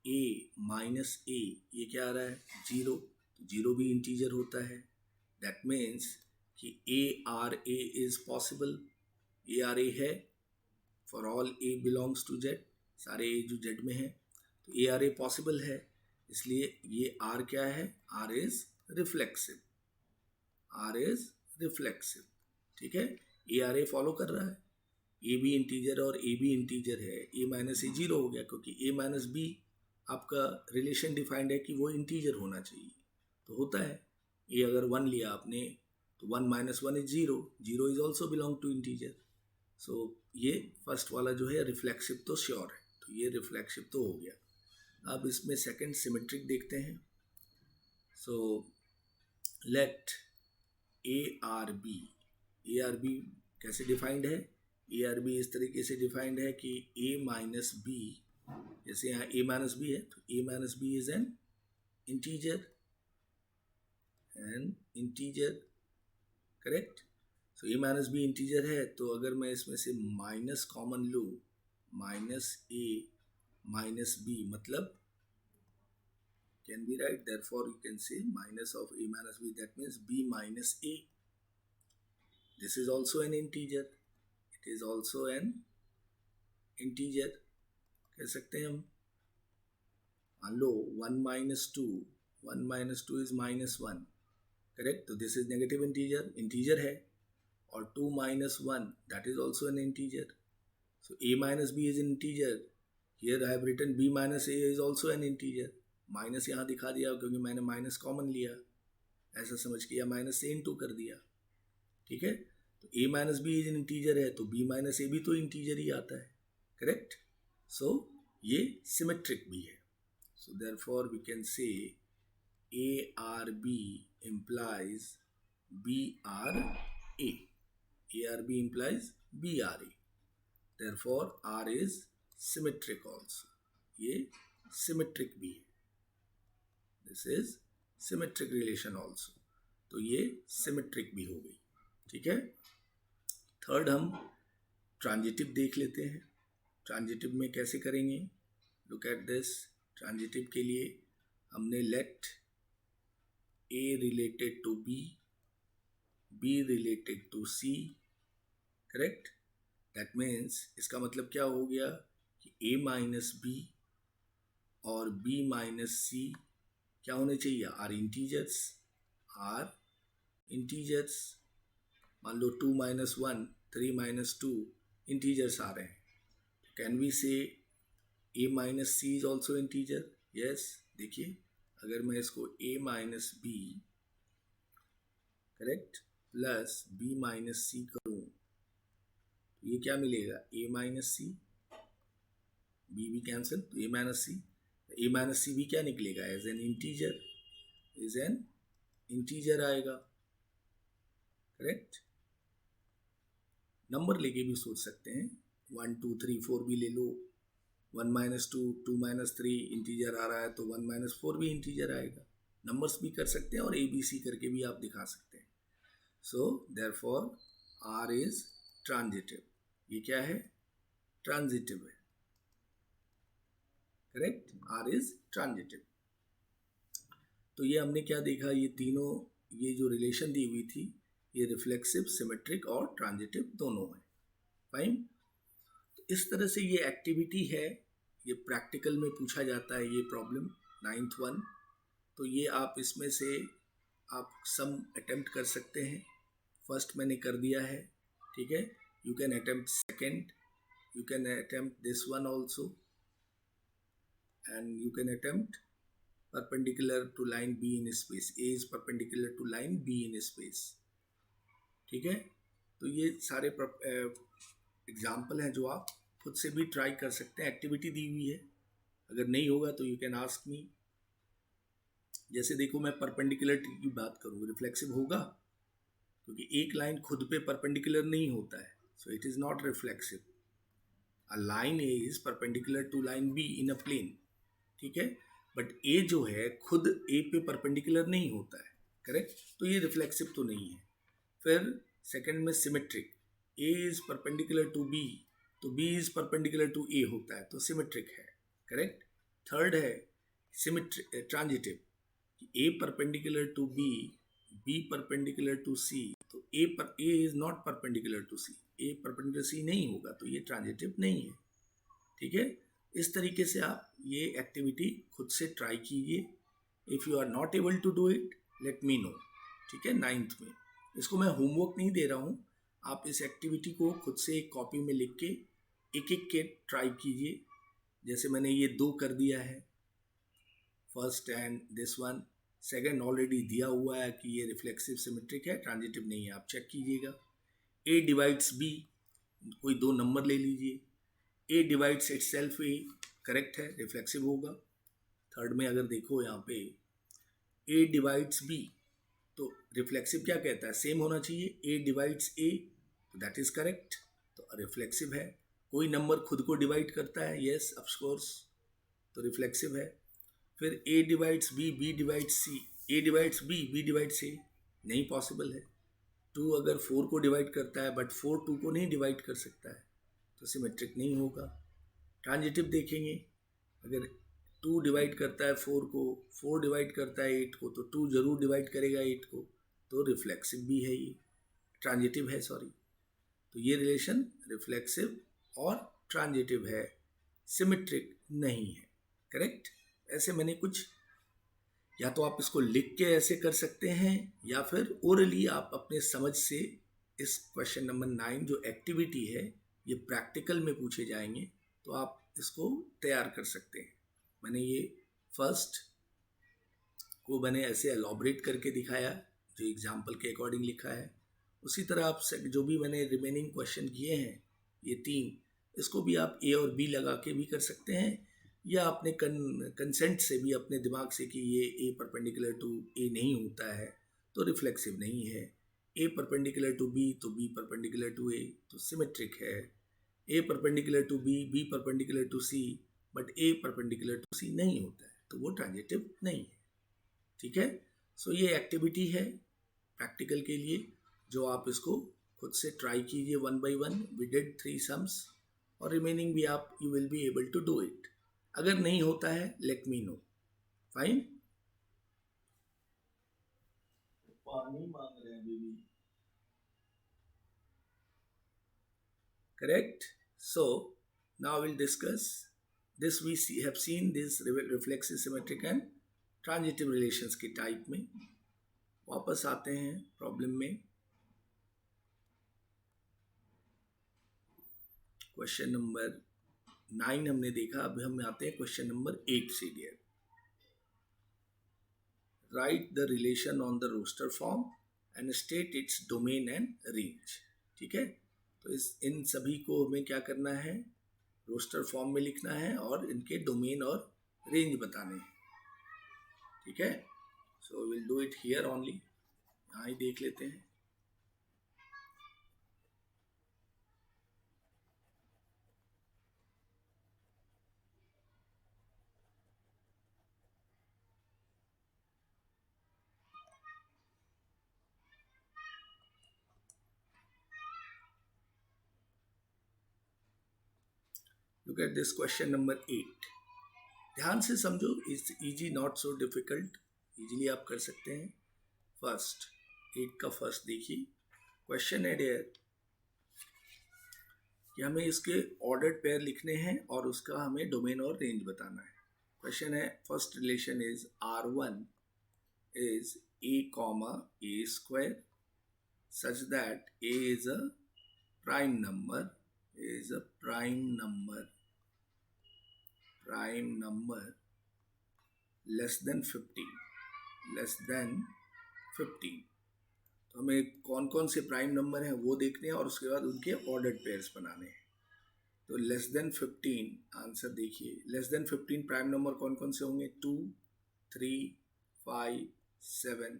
a माइनस ए, ये क्या आ रहा है, जीरो, तो जीरो भी इंटीजर होता है। दैट मीन्स कि A R A is possible, A R A है for all A belongs to Z, सारे ए जो जेड में है, तो ए आर ए पॉसिबल है, इसलिए ये आर क्या है, R is reflexive, R is reflexive. ठीक है, ए आर ए फॉलो कर रहा है, ए बी इंटीजर और ए बी इंटीजर है, ए माइनस ए जीरो हो गया, क्योंकि ए माइनस बी आपका रिलेशन डिफाइंड है कि वो इंटीजर होना चाहिए, तो होता है। ये अगर 1 लिया आपने, तो 1 माइनस 1 is zero, zero is also belong to integer. So ये फर्स्ट वाला जो है रिफ्लेक्सिव तो श्योर है, तो ये रिफ्लेक्सिव तो हो गया। अब इसमें सेकंड सिमेट्रिक देखते हैं। So let A R B कैसे डिफाइंड है, ए आर बी इस तरीके से डिफाइंड है कि ए माइनस बी, जैसे यहाँ a माइनस बी है, तो a minus B is an integer, correct. So a minus b integer है, तो अगर मैं इसमें से माइनस कॉमन लूँ, माइनस a माइनस b, मतलब can be right, therefore you can say minus of a minus b, that means b minus a, this is also an integer, it is also an integer, कह सकते हैं हम। मान लो 1 minus two, 1 minus two is minus 1, correct, तो this is negative integer, integer है, और 2 minus 1 that is also an integer, so a minus B is integer, here I have written b minus a is also an integer, minus यहाँ दिखा दिया क्योंकि मैंने माइनस कॉमन लिया, ऐसा समझ के या माइनस से इनटू कर दिया। ठीक है, तो a minus B is an integer है तो b माइनस ए भी तो इंटीजर ही आता है, करेक्ट। सो ये सिमेट्रिक भी है। So therefore we can say a r b implies b r a, a r b implies b r a, therefore r is symmetric also, ये सिमेट्रिक भी है, this is symmetric relation also, तो ये सिमेट्रिक भी हो गई, ठीक है। थर्ड हम ट्रांजिटिव देख लेते हैं। ट्रांजिटिव में कैसे करेंगे, लुक एट दिस। ट्रांजिटिव के लिए हमने let A related to B, B related to C, correct. That means इसका मतलब क्या हो गया कि ए माइनस बी और बी माइनस सी क्या होने चाहिए, आर इंटीजर्स, आर इंटीजर्स। मान लो 2 माइनस 1, 3 माइनस 2 इंटीजर्स आ रहे हैं, can we say A minus C is also integer, yes. देखिए अगर मैं इसको A minus B, correct, plus B minus सी करूँ तो ये क्या मिलेगा, ए माइनस सी, बी भी कैंसिल, तो A minus C, A minus सी भी क्या निकलेगा, as an integer, is an integer आएगा, करेक्ट। नंबर लेके भी सोच सकते हैं, 1 2 3 4 भी ले लो, 1 माइनस 2, 2 माइनस 3 इंटीजर आ रहा है तो 1 माइनस 4 भी इंटीजर आएगा। नंबर्स भी कर सकते हैं और ए बी सी करके भी आप दिखा सकते हैं। So therefore R is transitive, ये क्या है, ट्रांजिटिव है, करेक्ट, आर इज ट्रांजिटिव। तो ये हमने क्या देखा, ये तीनों, ये जो रिलेशन दी हुई थी ये रिफ्लेक्सिव, सिमेट्रिक और ट्रांजिटिव दोनों है, फाइन। तो इस तरह से ये एक्टिविटी है, ये प्रैक्टिकल में पूछा जाता है ये प्रॉब्लम 9th 1। तो ये आप इसमें से आप सम अटेम्प्ट कर सकते हैं। फर्स्ट मैंने कर दिया है, ठीक है। You can attempt second, you can attempt this one also, and you can attempt perpendicular to line B in space, A is perpendicular to line B in space, ठीक है। तो ये सारे एग्जाम्पल हैं जो आप खुद से भी ट्राई कर सकते हैं, एक्टिविटी दी हुई है। अगर नहीं होगा तो यू कैन आस्क मी। जैसे देखो मैं परपेंडिकुलरिटी की बात करूँ, रिफ्लेक्सिव होगा क्योंकि एक लाइन खुद पे परपेंडिकुलर नहीं होता है, so it is not reflexive. A line A is perpendicular to line B in a plane, ठीक है, बट ए जो है खुद ए पे परपेंडिकुलर नहीं होता है, करेक्ट, तो ये रिफ्लेक्सिव तो नहीं है। फिर सेकंड में symmetric, A is perpendicular to B तो B is perpendicular to A होता है तो सिमेट्रिक है, करेक्ट। थर्ड है symmetric transitive, A perpendicular to B, B perpendicular to C, तो A is not perpendicular to C, A perpendicular C नहीं होगा तो ये ट्रांजिटिव नहीं है, ठीक है। इस तरीके से आप ये एक्टिविटी खुद से ट्राई कीजिए। If you are not able to do it let me know, ठीक है। 9th में इसको मैं होमवर्क नहीं दे रहा हूँ, आप इस एक्टिविटी को खुद से एक कॉपी में लिख के एक एक के ट्राई कीजिए। जैसे मैंने ये 2 कर दिया है, first and this one. Second already दिया हुआ है कि ये रिफ्लेक्सिव सिमेट्रिक है, ट्रांजिटिव नहीं है, आप चेक कीजिएगा। ए डिवाइड्स बी, कोई 2 नंबर ले लीजिए, ए डिवाइड्स इटसेल्फ ए, करेक्ट है, रिफ्लेक्सिव होगा। थर्ड में अगर देखो यहाँ पे ए डिवाइड्स बी, तो रिफ्लेक्सिव क्या कहता है, सेम होना चाहिए, ए डिवाइड्स ए, तो दैट इज करेक्ट, तो रिफ्लेक्सिव है। कोई नंबर खुद को डिवाइड करता है, यस ऑफ कोर्स, तो रिफ्लेक्सिव है। फिर A divides B, B divides C, A divides B, B divides A, नहीं पॉसिबल है। 2 अगर 4 को डिवाइड करता है बट 4 2 को नहीं डिवाइड कर सकता है तो सिमेट्रिक नहीं होगा। ट्रांजिटिव देखेंगे, अगर 2 डिवाइड करता है 4 को, 4 डिवाइड करता है 8 को, तो 2 जरूर डिवाइड करेगा 8 को, तो रिफ्लेक्सिव भी है, ये ट्रांजिटिव है, सॉरी। तो ये रिलेशन रिफ्लेक्सिव और ट्रांजिटिव है, सिमेट्रिक नहीं है, करेक्ट। ऐसे मैंने कुछ, या तो आप इसको लिख के ऐसे कर सकते हैं या फिर ओरली आप अपने समझ से इस क्वेश्चन नंबर 9 जो एक्टिविटी है ये प्रैक्टिकल में पूछे जाएंगे तो आप इसको तैयार कर सकते हैं। मैंने ये फर्स्ट को मैंने ऐसे एलॉबरेट करके दिखाया जो एग्जाम्पल के अकॉर्डिंग लिखा है, उसी तरह आप जो भी मैंने रिमेनिंग क्वेश्चन किए हैं ये 3, इसको भी आप ए और बी लगा के भी कर सकते हैं, या अपने कंसेंट से भी अपने दिमाग से कि ये ए परपेंडिकुलर टू ए नहीं होता है तो रिफ्लेक्सिव नहीं है, ए परपेंडिकुलर टू बी तो बी परपेंडिकुलर टू ए तो सिमेट्रिक है, A perpendicular to B, B perpendicular to C, but A perpendicular to C नहीं होता है तो वो ट्रांजिटिव नहीं है। ठीक है, सो ये एक्टिविटी है प्रैक्टिकल के लिए, जो आप इसको खुद से ट्राई कीजिए one by one. We did 3 sums और रिमेनिंग भी आप you will be able to do it. अगर नहीं होता है लेट मी नो। फाइन। पानी मांग रहे हैं baby. Correct. So now will discuss this. We have seen this reflexive, symmetric and transitive relations के टाइप में। वापस आते हैं प्रॉब्लम में। क्वेश्चन नंबर 9 हमने देखा, अब हम आते हैं क्वेश्चन नंबर 8 से। Dear, write the relation on the roster form and state its domain and range. ठीक है, तो इन सभी को हमें क्या करना है, रोस्टर फॉर्म में लिखना है और इनके डोमेन और रेंज बताने हैं। ठीक है, so will do it here only. यहाँ ही देख लेते हैं। Look at this question number 8। ध्यान से समझो, it's easy, not so difficult, easily आप कर सकते हैं। फर्स्ट 8 का फर्स्ट देखिए। क्वेश्चन है डियर कि हमें इसके ऑर्डर्ड पेयर लिखने हैं और उसका हमें डोमेन और रेंज बताना है। क्वेश्चन है, first relation is R1 is a comma a square such that a is a prime number, less than 15, तो हमें कौन कौन से प्राइम नंबर हैं वो देखने हैं और उसके बाद उनके ऑर्डर्ड पेयर्स बनाने हैं। तो लेस देन 15 आंसर देखिए, लेस देन 15 प्राइम नंबर कौन कौन से होंगे, 2, 3, 5, 7,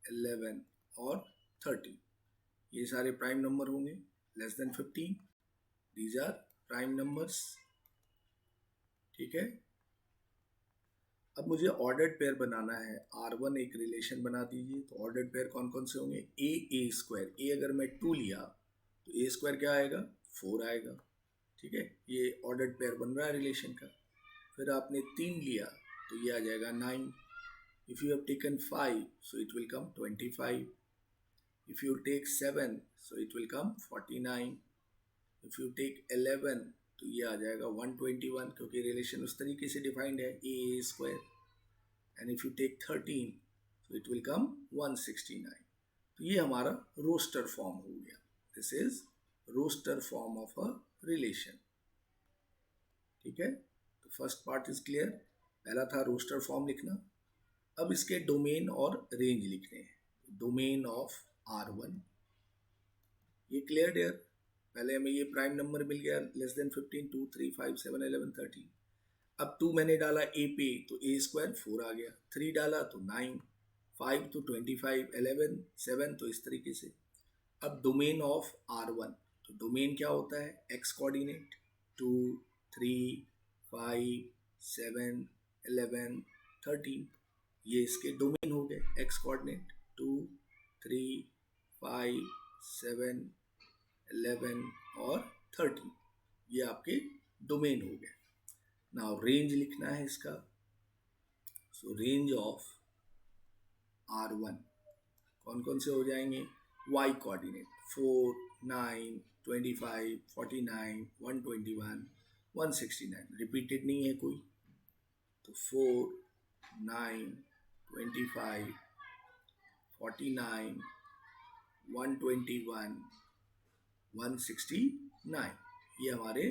11 और 13। ये सारे प्राइम नंबर होंगे less than 15। These are prime numbers. ठीक है, अब मुझे ऑर्डर्ड पेयर बनाना है। R1 एक रिलेशन बना दीजिए। तो ऑर्डर्ड पेयर कौन कौन से होंगे, ए स्क्वायर। ए अगर मैं 2 लिया तो ए स्क्वायर क्या आएगा, 4 आएगा। ठीक है, ये ऑर्डर्ड पेयर बन रहा है रिलेशन का। फिर आपने 3 लिया तो ये आ जाएगा 9। If you have taken 5 so it will come 25। If you take 7 so it will come 49। If you take 11 तो ये आ जाएगा 121, क्योंकि रिलेशन उस तरीके से डिफाइंड है, A square. And if you take 13 तो इट विल कम 169। तो ये हमारा रोस्टर फॉर्म हो गया। This is roster form of a relation. ठीक है, तो फर्स्ट पार्ट इज क्लियर। पहला था रोस्टर फॉर्म लिखना। अब इसके डोमेन और रेंज लिखने हैं। डोमेन ऑफ R1, ये क्लियर डियर। पहले हमें ये प्राइम नंबर मिल गया, लेस देन 15, 2, 3, 5, 7, 11, 13। अब 2 मैंने डाला ए पे तो ए स्क्वायर 4 आ गया। 3 डाला तो 9, 5 तो 25, 11, 7 तो इस तरीके से। अब डोमेन ऑफ R1, तो डोमेन क्या होता है, एक्स कोऑर्डिनेट। 2, 3, 5, 7, 11, 13, ये इसके डोमेन हो गए, एक्स कोऑर्डिनेट। 2, 3, 5, 7, 11 और 13, ये आपके डोमेन हो गए। नाउ रेंज लिखना है इसका। सो रेंज ऑफ R1 कौन कौन से हो जाएंगे, y कोऑर्डिनेट 4, 9, 25, 49, 121, 169, रिपीटेड नहीं है कोई। तो 4, 9, 25, 49, 121, 169, ये हमारे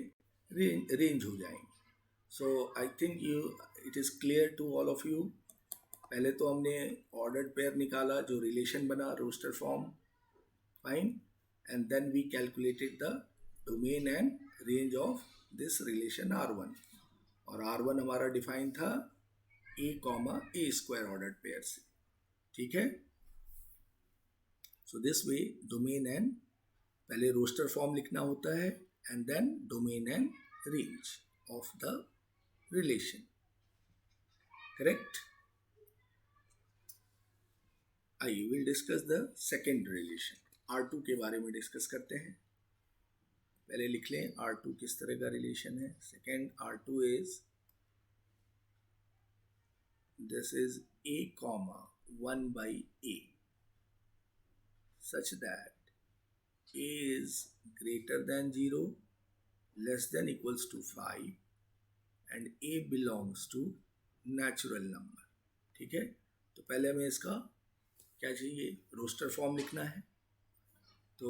रेंज हो जाएंगे। So I think it is clear to all of you. पहले तो हमने ऑर्डर्ड पेयर निकाला, जो रिलेशन बना roster form. fine, and then we calculated the domain and range of this relation R1, और R1 हमारा डिफाइन था a comma a square ordered pair से, ठीक है। So this way domain and पहले रोस्टर फॉर्म लिखना होता है and then domain and range of the relation, correct. आइए will discuss the second relation, R2 के बारे में डिस्कस करते हैं। पहले लिख लें R2 किस तरह का रिलेशन है। Second R2 is this is a comma 1 by a such that a is greater than 0, less than equals to 5 and a belongs to natural number, ठीक है। तो पहले हमें इसका क्या चाहिए, रोस्टर फॉर्म लिखना है। तो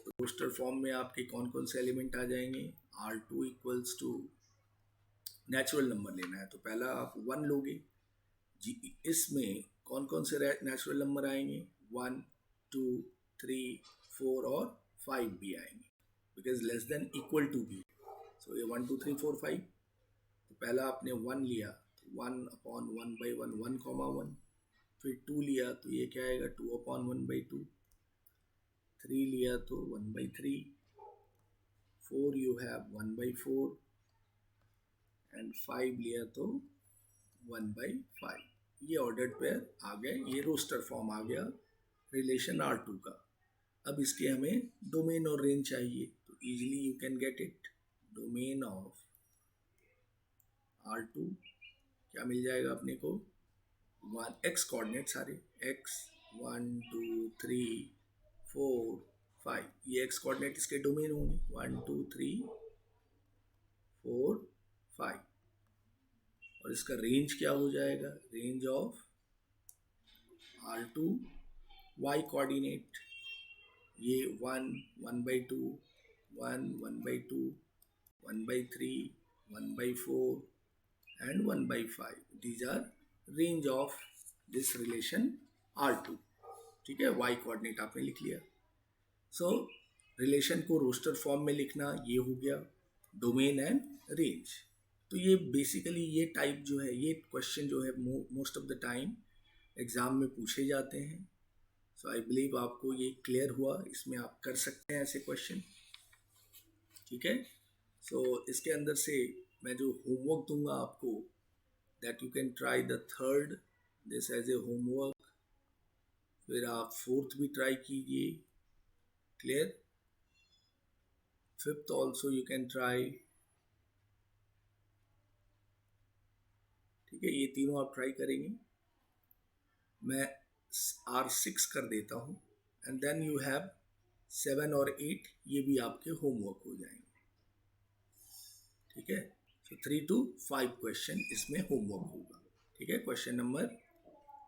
रोस्टर फॉर्म में आपके कौन कौन से एलिमेंट आ जाएंगे, R2 equals to natural number लेना है, तो पहला आप 1 लोगे जी। इसमें कौन कौन से नेचुरल नंबर आएंगे, 1 2 3 4 और 5 भी आएंगे, because less than equal to भी। सो ये 1 2 3 4 5, तो पहला आपने 1 लिया तो 1 अपॉन 1 बाई 1 1 कॉमा 1, फिर 2 लिया तो ये क्या आएगा 2 अपॉन 1 बाई 2, 3 लिया तो 1 by 3, 4 you have 1 by 4 and 5 लिया तो 1 बाई 5। ये ऑर्डर्ड पेयर आ गए, ये रोस्टर फॉर्म आ गया रिलेशन R2 का। अब इसके हमें डोमेन और रेंज चाहिए, तो easily you can get it. Domain of R2 क्या मिल जाएगा अपने को, 1 x कोऑर्डिनेट सारे x 1 2 3 4 5, ये x कोऑर्डिनेट इसके डोमेन होंगे 1 2 3 4 5, और इसका रेंज क्या हो जाएगा, range of R2 y coordinate, ये 1 1 by 2 1 1 by 2 1 by 3 1 by 4 and 1 by 5, these are range of this relation R2, ठीक है। y कोऑर्डिनेट आपने लिख लिया। सो रिलेशन को रोस्टर फॉर्म में लिखना ये हो गया डोमेन एंड रेंज। तो ये बेसिकली ये टाइप जो है, ये क्वेश्चन जो है most of the time exam में पूछे जाते हैं। सो आई बिलीव आपको ये क्लियर हुआ, इसमें आप कर सकते हैं ऐसे क्वेश्चन, ठीक है। सो इसके अंदर से मैं जो होमवर्क दूंगा आपको, that you can try the third this as a homework, फिर आप फोर्थ भी ट्राई कीजिए, clear. Fifth also you can try, ठीक है। ये तीनों आप ट्राई करेंगे। मैं R6 कर देता हूँ एंड देन यू हैव 7 और 8, ये भी आपके होमवर्क हो जाएंगे, ठीक है। सो 3 to 5 क्वेश्चन इसमें होमवर्क होगा, ठीक है। क्वेश्चन नंबर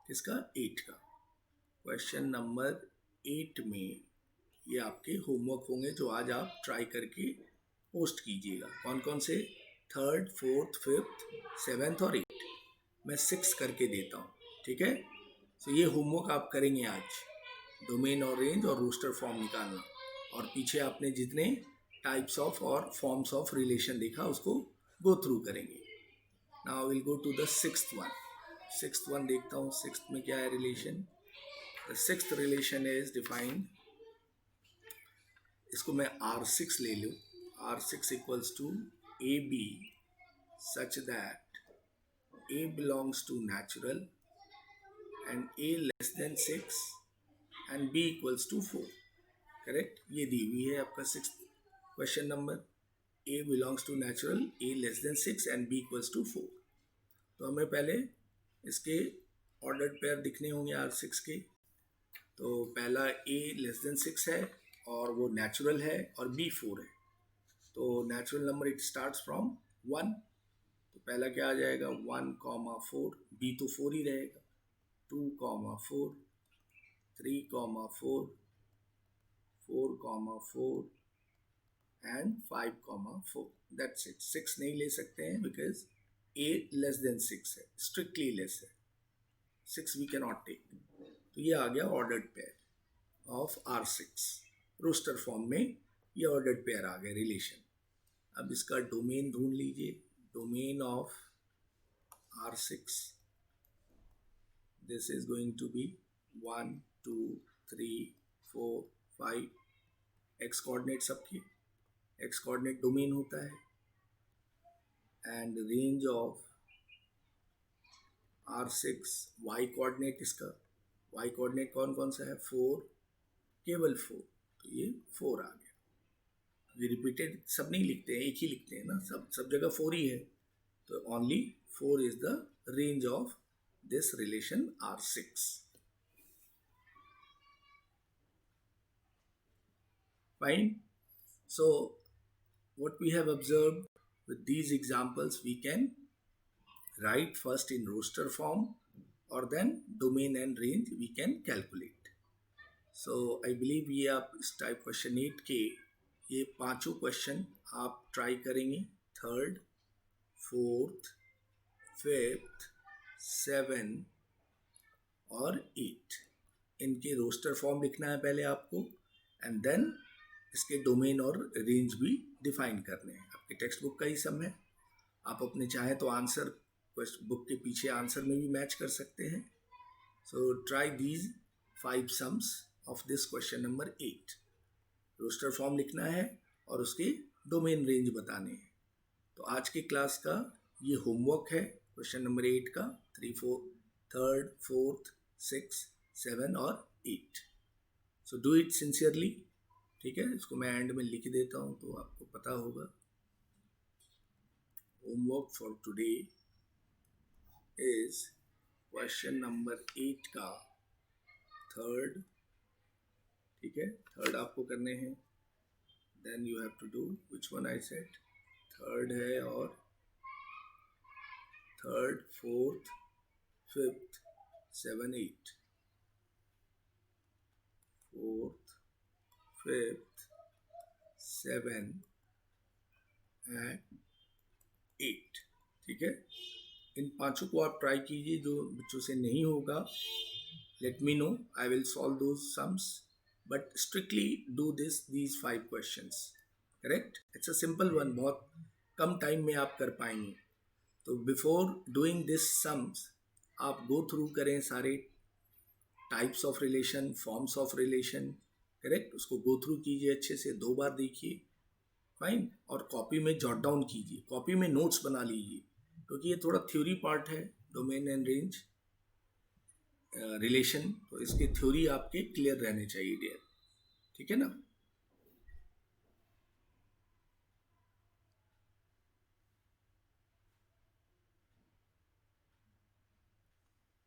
किसका, 8 का। क्वेश्चन नंबर 8 में ये आपके होमवर्क होंगे जो आज आप ट्राई करके पोस्ट कीजिएगा। कौन कौन से, थर्ड फोर्थ फिफ्थ सेवेंथ और 8, मैं 6 करके देता हूँ, ठीक है। सो ये होमवर्क आप करेंगे आज, डोमेन और रेंज और रोस्टर फॉर्म निकालना, और पीछे आपने जितने टाइप्स ऑफ और फॉर्म्स ऑफ रिलेशन देखा उसको गो थ्रू करेंगे। Now will go to the sixth one. Sixth one देखता हूँ, सिक्स्थ में क्या है relation. The sixth relation is defined, इसको मैं R6 ले लूँ, R6 equals to a B such that A belongs to natural and A less than 6 and B equals to 4, correct. ये दी हुई है आपका sixth question number, A belongs to natural, A less than 6 and B equals to 4। तो हमें पहले इसके ऑर्डर्ड पेयर दिखने होंगे R6 के। तो पहला A less than 6 है और वो नेचुरल है, और B 4 है। तो natural number it starts from 1, तो पहला क्या आ जाएगा 1 कॉमा 4, बी तो 4 ही रहेगा, 2 comma 4 3 comma 4 4 comma 4 and 5 comma 4, that's it. 6 नहीं ले सकते हैं बिकॉज ए लेस देन 6 है, स्ट्रिक्टली लेस है, 6 वी कैन नॉट टेक। तो ये आ गया ordered pair of R6। Roster form में ये ऑर्डर्ड पेयर आ गए रिलेशन। अब इसका डोमेन ढूंढ लीजिए, domain of R6, this is going to be 1 2 3 4 5 x coordinate सबके, x कोऑर्डिनेट डोमेन होता है, and range of R6 y coordinate इसका, y कोऑर्डिनेट कौन कौन सा है, 4, केवल 4, तो ये 4 आ गया। ये रिपीटेड सब नहीं लिखते हैं, एक ही लिखते हैं ना, सब जगह 4 ही है, तो only 4 is the range of this relation R6. Fine. So what we have observed with these examples, we can write first in roster form, or then domain and range we can calculate. So I believe ये आप इस टाइप क्वेश्चन 8 के ये पांचों क्वेश्चन आप ट्राई करेंगे, 3rd, 4th, 5th, 7 और 8। इनके रोस्टर फॉर्म लिखना है पहले आपको, एंड देन इसके डोमेन और रेंज भी डिफाइन करने हैं। आपके टेक्स्ट बुक का ही सम है, आप अपने चाहे तो आंसर बुक के पीछे आंसर में भी मैच कर सकते हैं। So try these 5 sums of this question number 8। रोस्टर फॉर्म लिखना है और उसके डोमेन रेंज बताने हैं। तो आज के क्लास का ये होमवर्क है, क्वेश्चन नंबर 8 का, 3, 4, 3rd, 4th, 6, 7 और 8। सो डू इट सिंसियरली, ठीक है। इसको मैं एंड में लिख देता हूँ तो आपको पता होगा। Homework for today is question number 8 का 3rd, ठीक है, 3rd आपको करने हैं। Then you have to do which one I said, 3rd है, और 3rd, 4th, 5th, 7, 8, 4th, 5th, 7 and 8, ठीक है। इन पांचों को आप ट्राई कीजिए, जो बच्चों से नहीं होगा late me no, I will solve those sums, but strictly do these 5 questions, correct. It's a simple one, बहुत कम टाइम में आप कर पाएंगे। तो बिफोर डूइंग दिस सम्स आप गो थ्रू करें सारे types of relation, forms of relation, correct. उसको गो थ्रू कीजिए अच्छे से, 2 बार देखिए, फाइन। और कॉपी में जॉट डाउन कीजिए, कॉपी में नोट्स बना लीजिए, क्योंकि ये थोड़ा थ्योरी पार्ट है, डोमेन एंड रेंज रिलेशन, तो इसके थ्योरी आपके क्लियर रहने चाहिए डियर, ठीक है ना।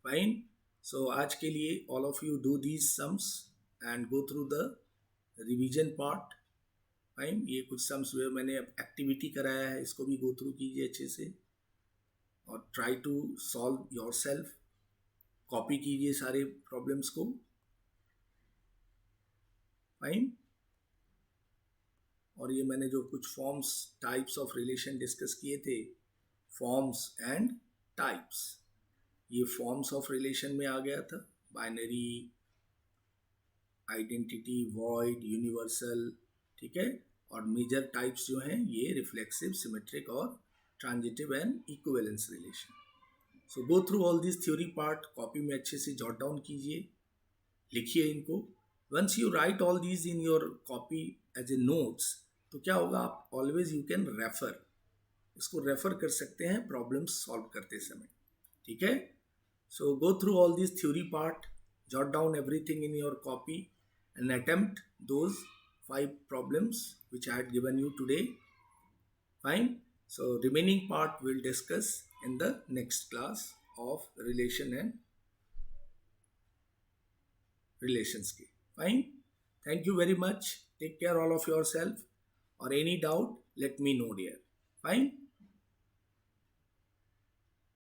फाइन। सो आज के लिए all of you do these sums and go through the revision part. Fine, ये कुछ सम्स हुए, मैंने एक्टिविटी कराया है, इसको भी गो थ्रू कीजिए अच्छे से, और try to solve yourself. Copy कीजिए सारे प्रॉब्लम्स को, फाइन। और ये मैंने जो कुछ forms, types of relation discuss किए थे, फॉर्म्स एंड टाइप्स, ये फॉर्म्स ऑफ रिलेशन में आ गया था, बाइनरी, आइडेंटिटी, वॉइड, यूनिवर्सल, ठीक है। और मेजर टाइप्स जो हैं ये रिफ्लेक्सिव, सिमेट्रिक और transitive and equivalence relation. So go through all this theory part, copy में अच्छे से जॉट डाउन कीजिए, लिखिए इनको। Once you write all these in your copy as a notes, तो क्या होगा, आप ऑलवेज यू कैन रेफर, इसको रेफर कर सकते हैं प्रॉब्लम्स सॉल्व करते समय, ठीक है। So go through all this theory part, jot down everything in your copy and attempt those 5 problems which I had given you today. Fine. So remaining part we'll discuss in the next class of relation and relations. Fine. Thank you very much. Take care all of yourself. Or any doubt, let me know dear. Fine.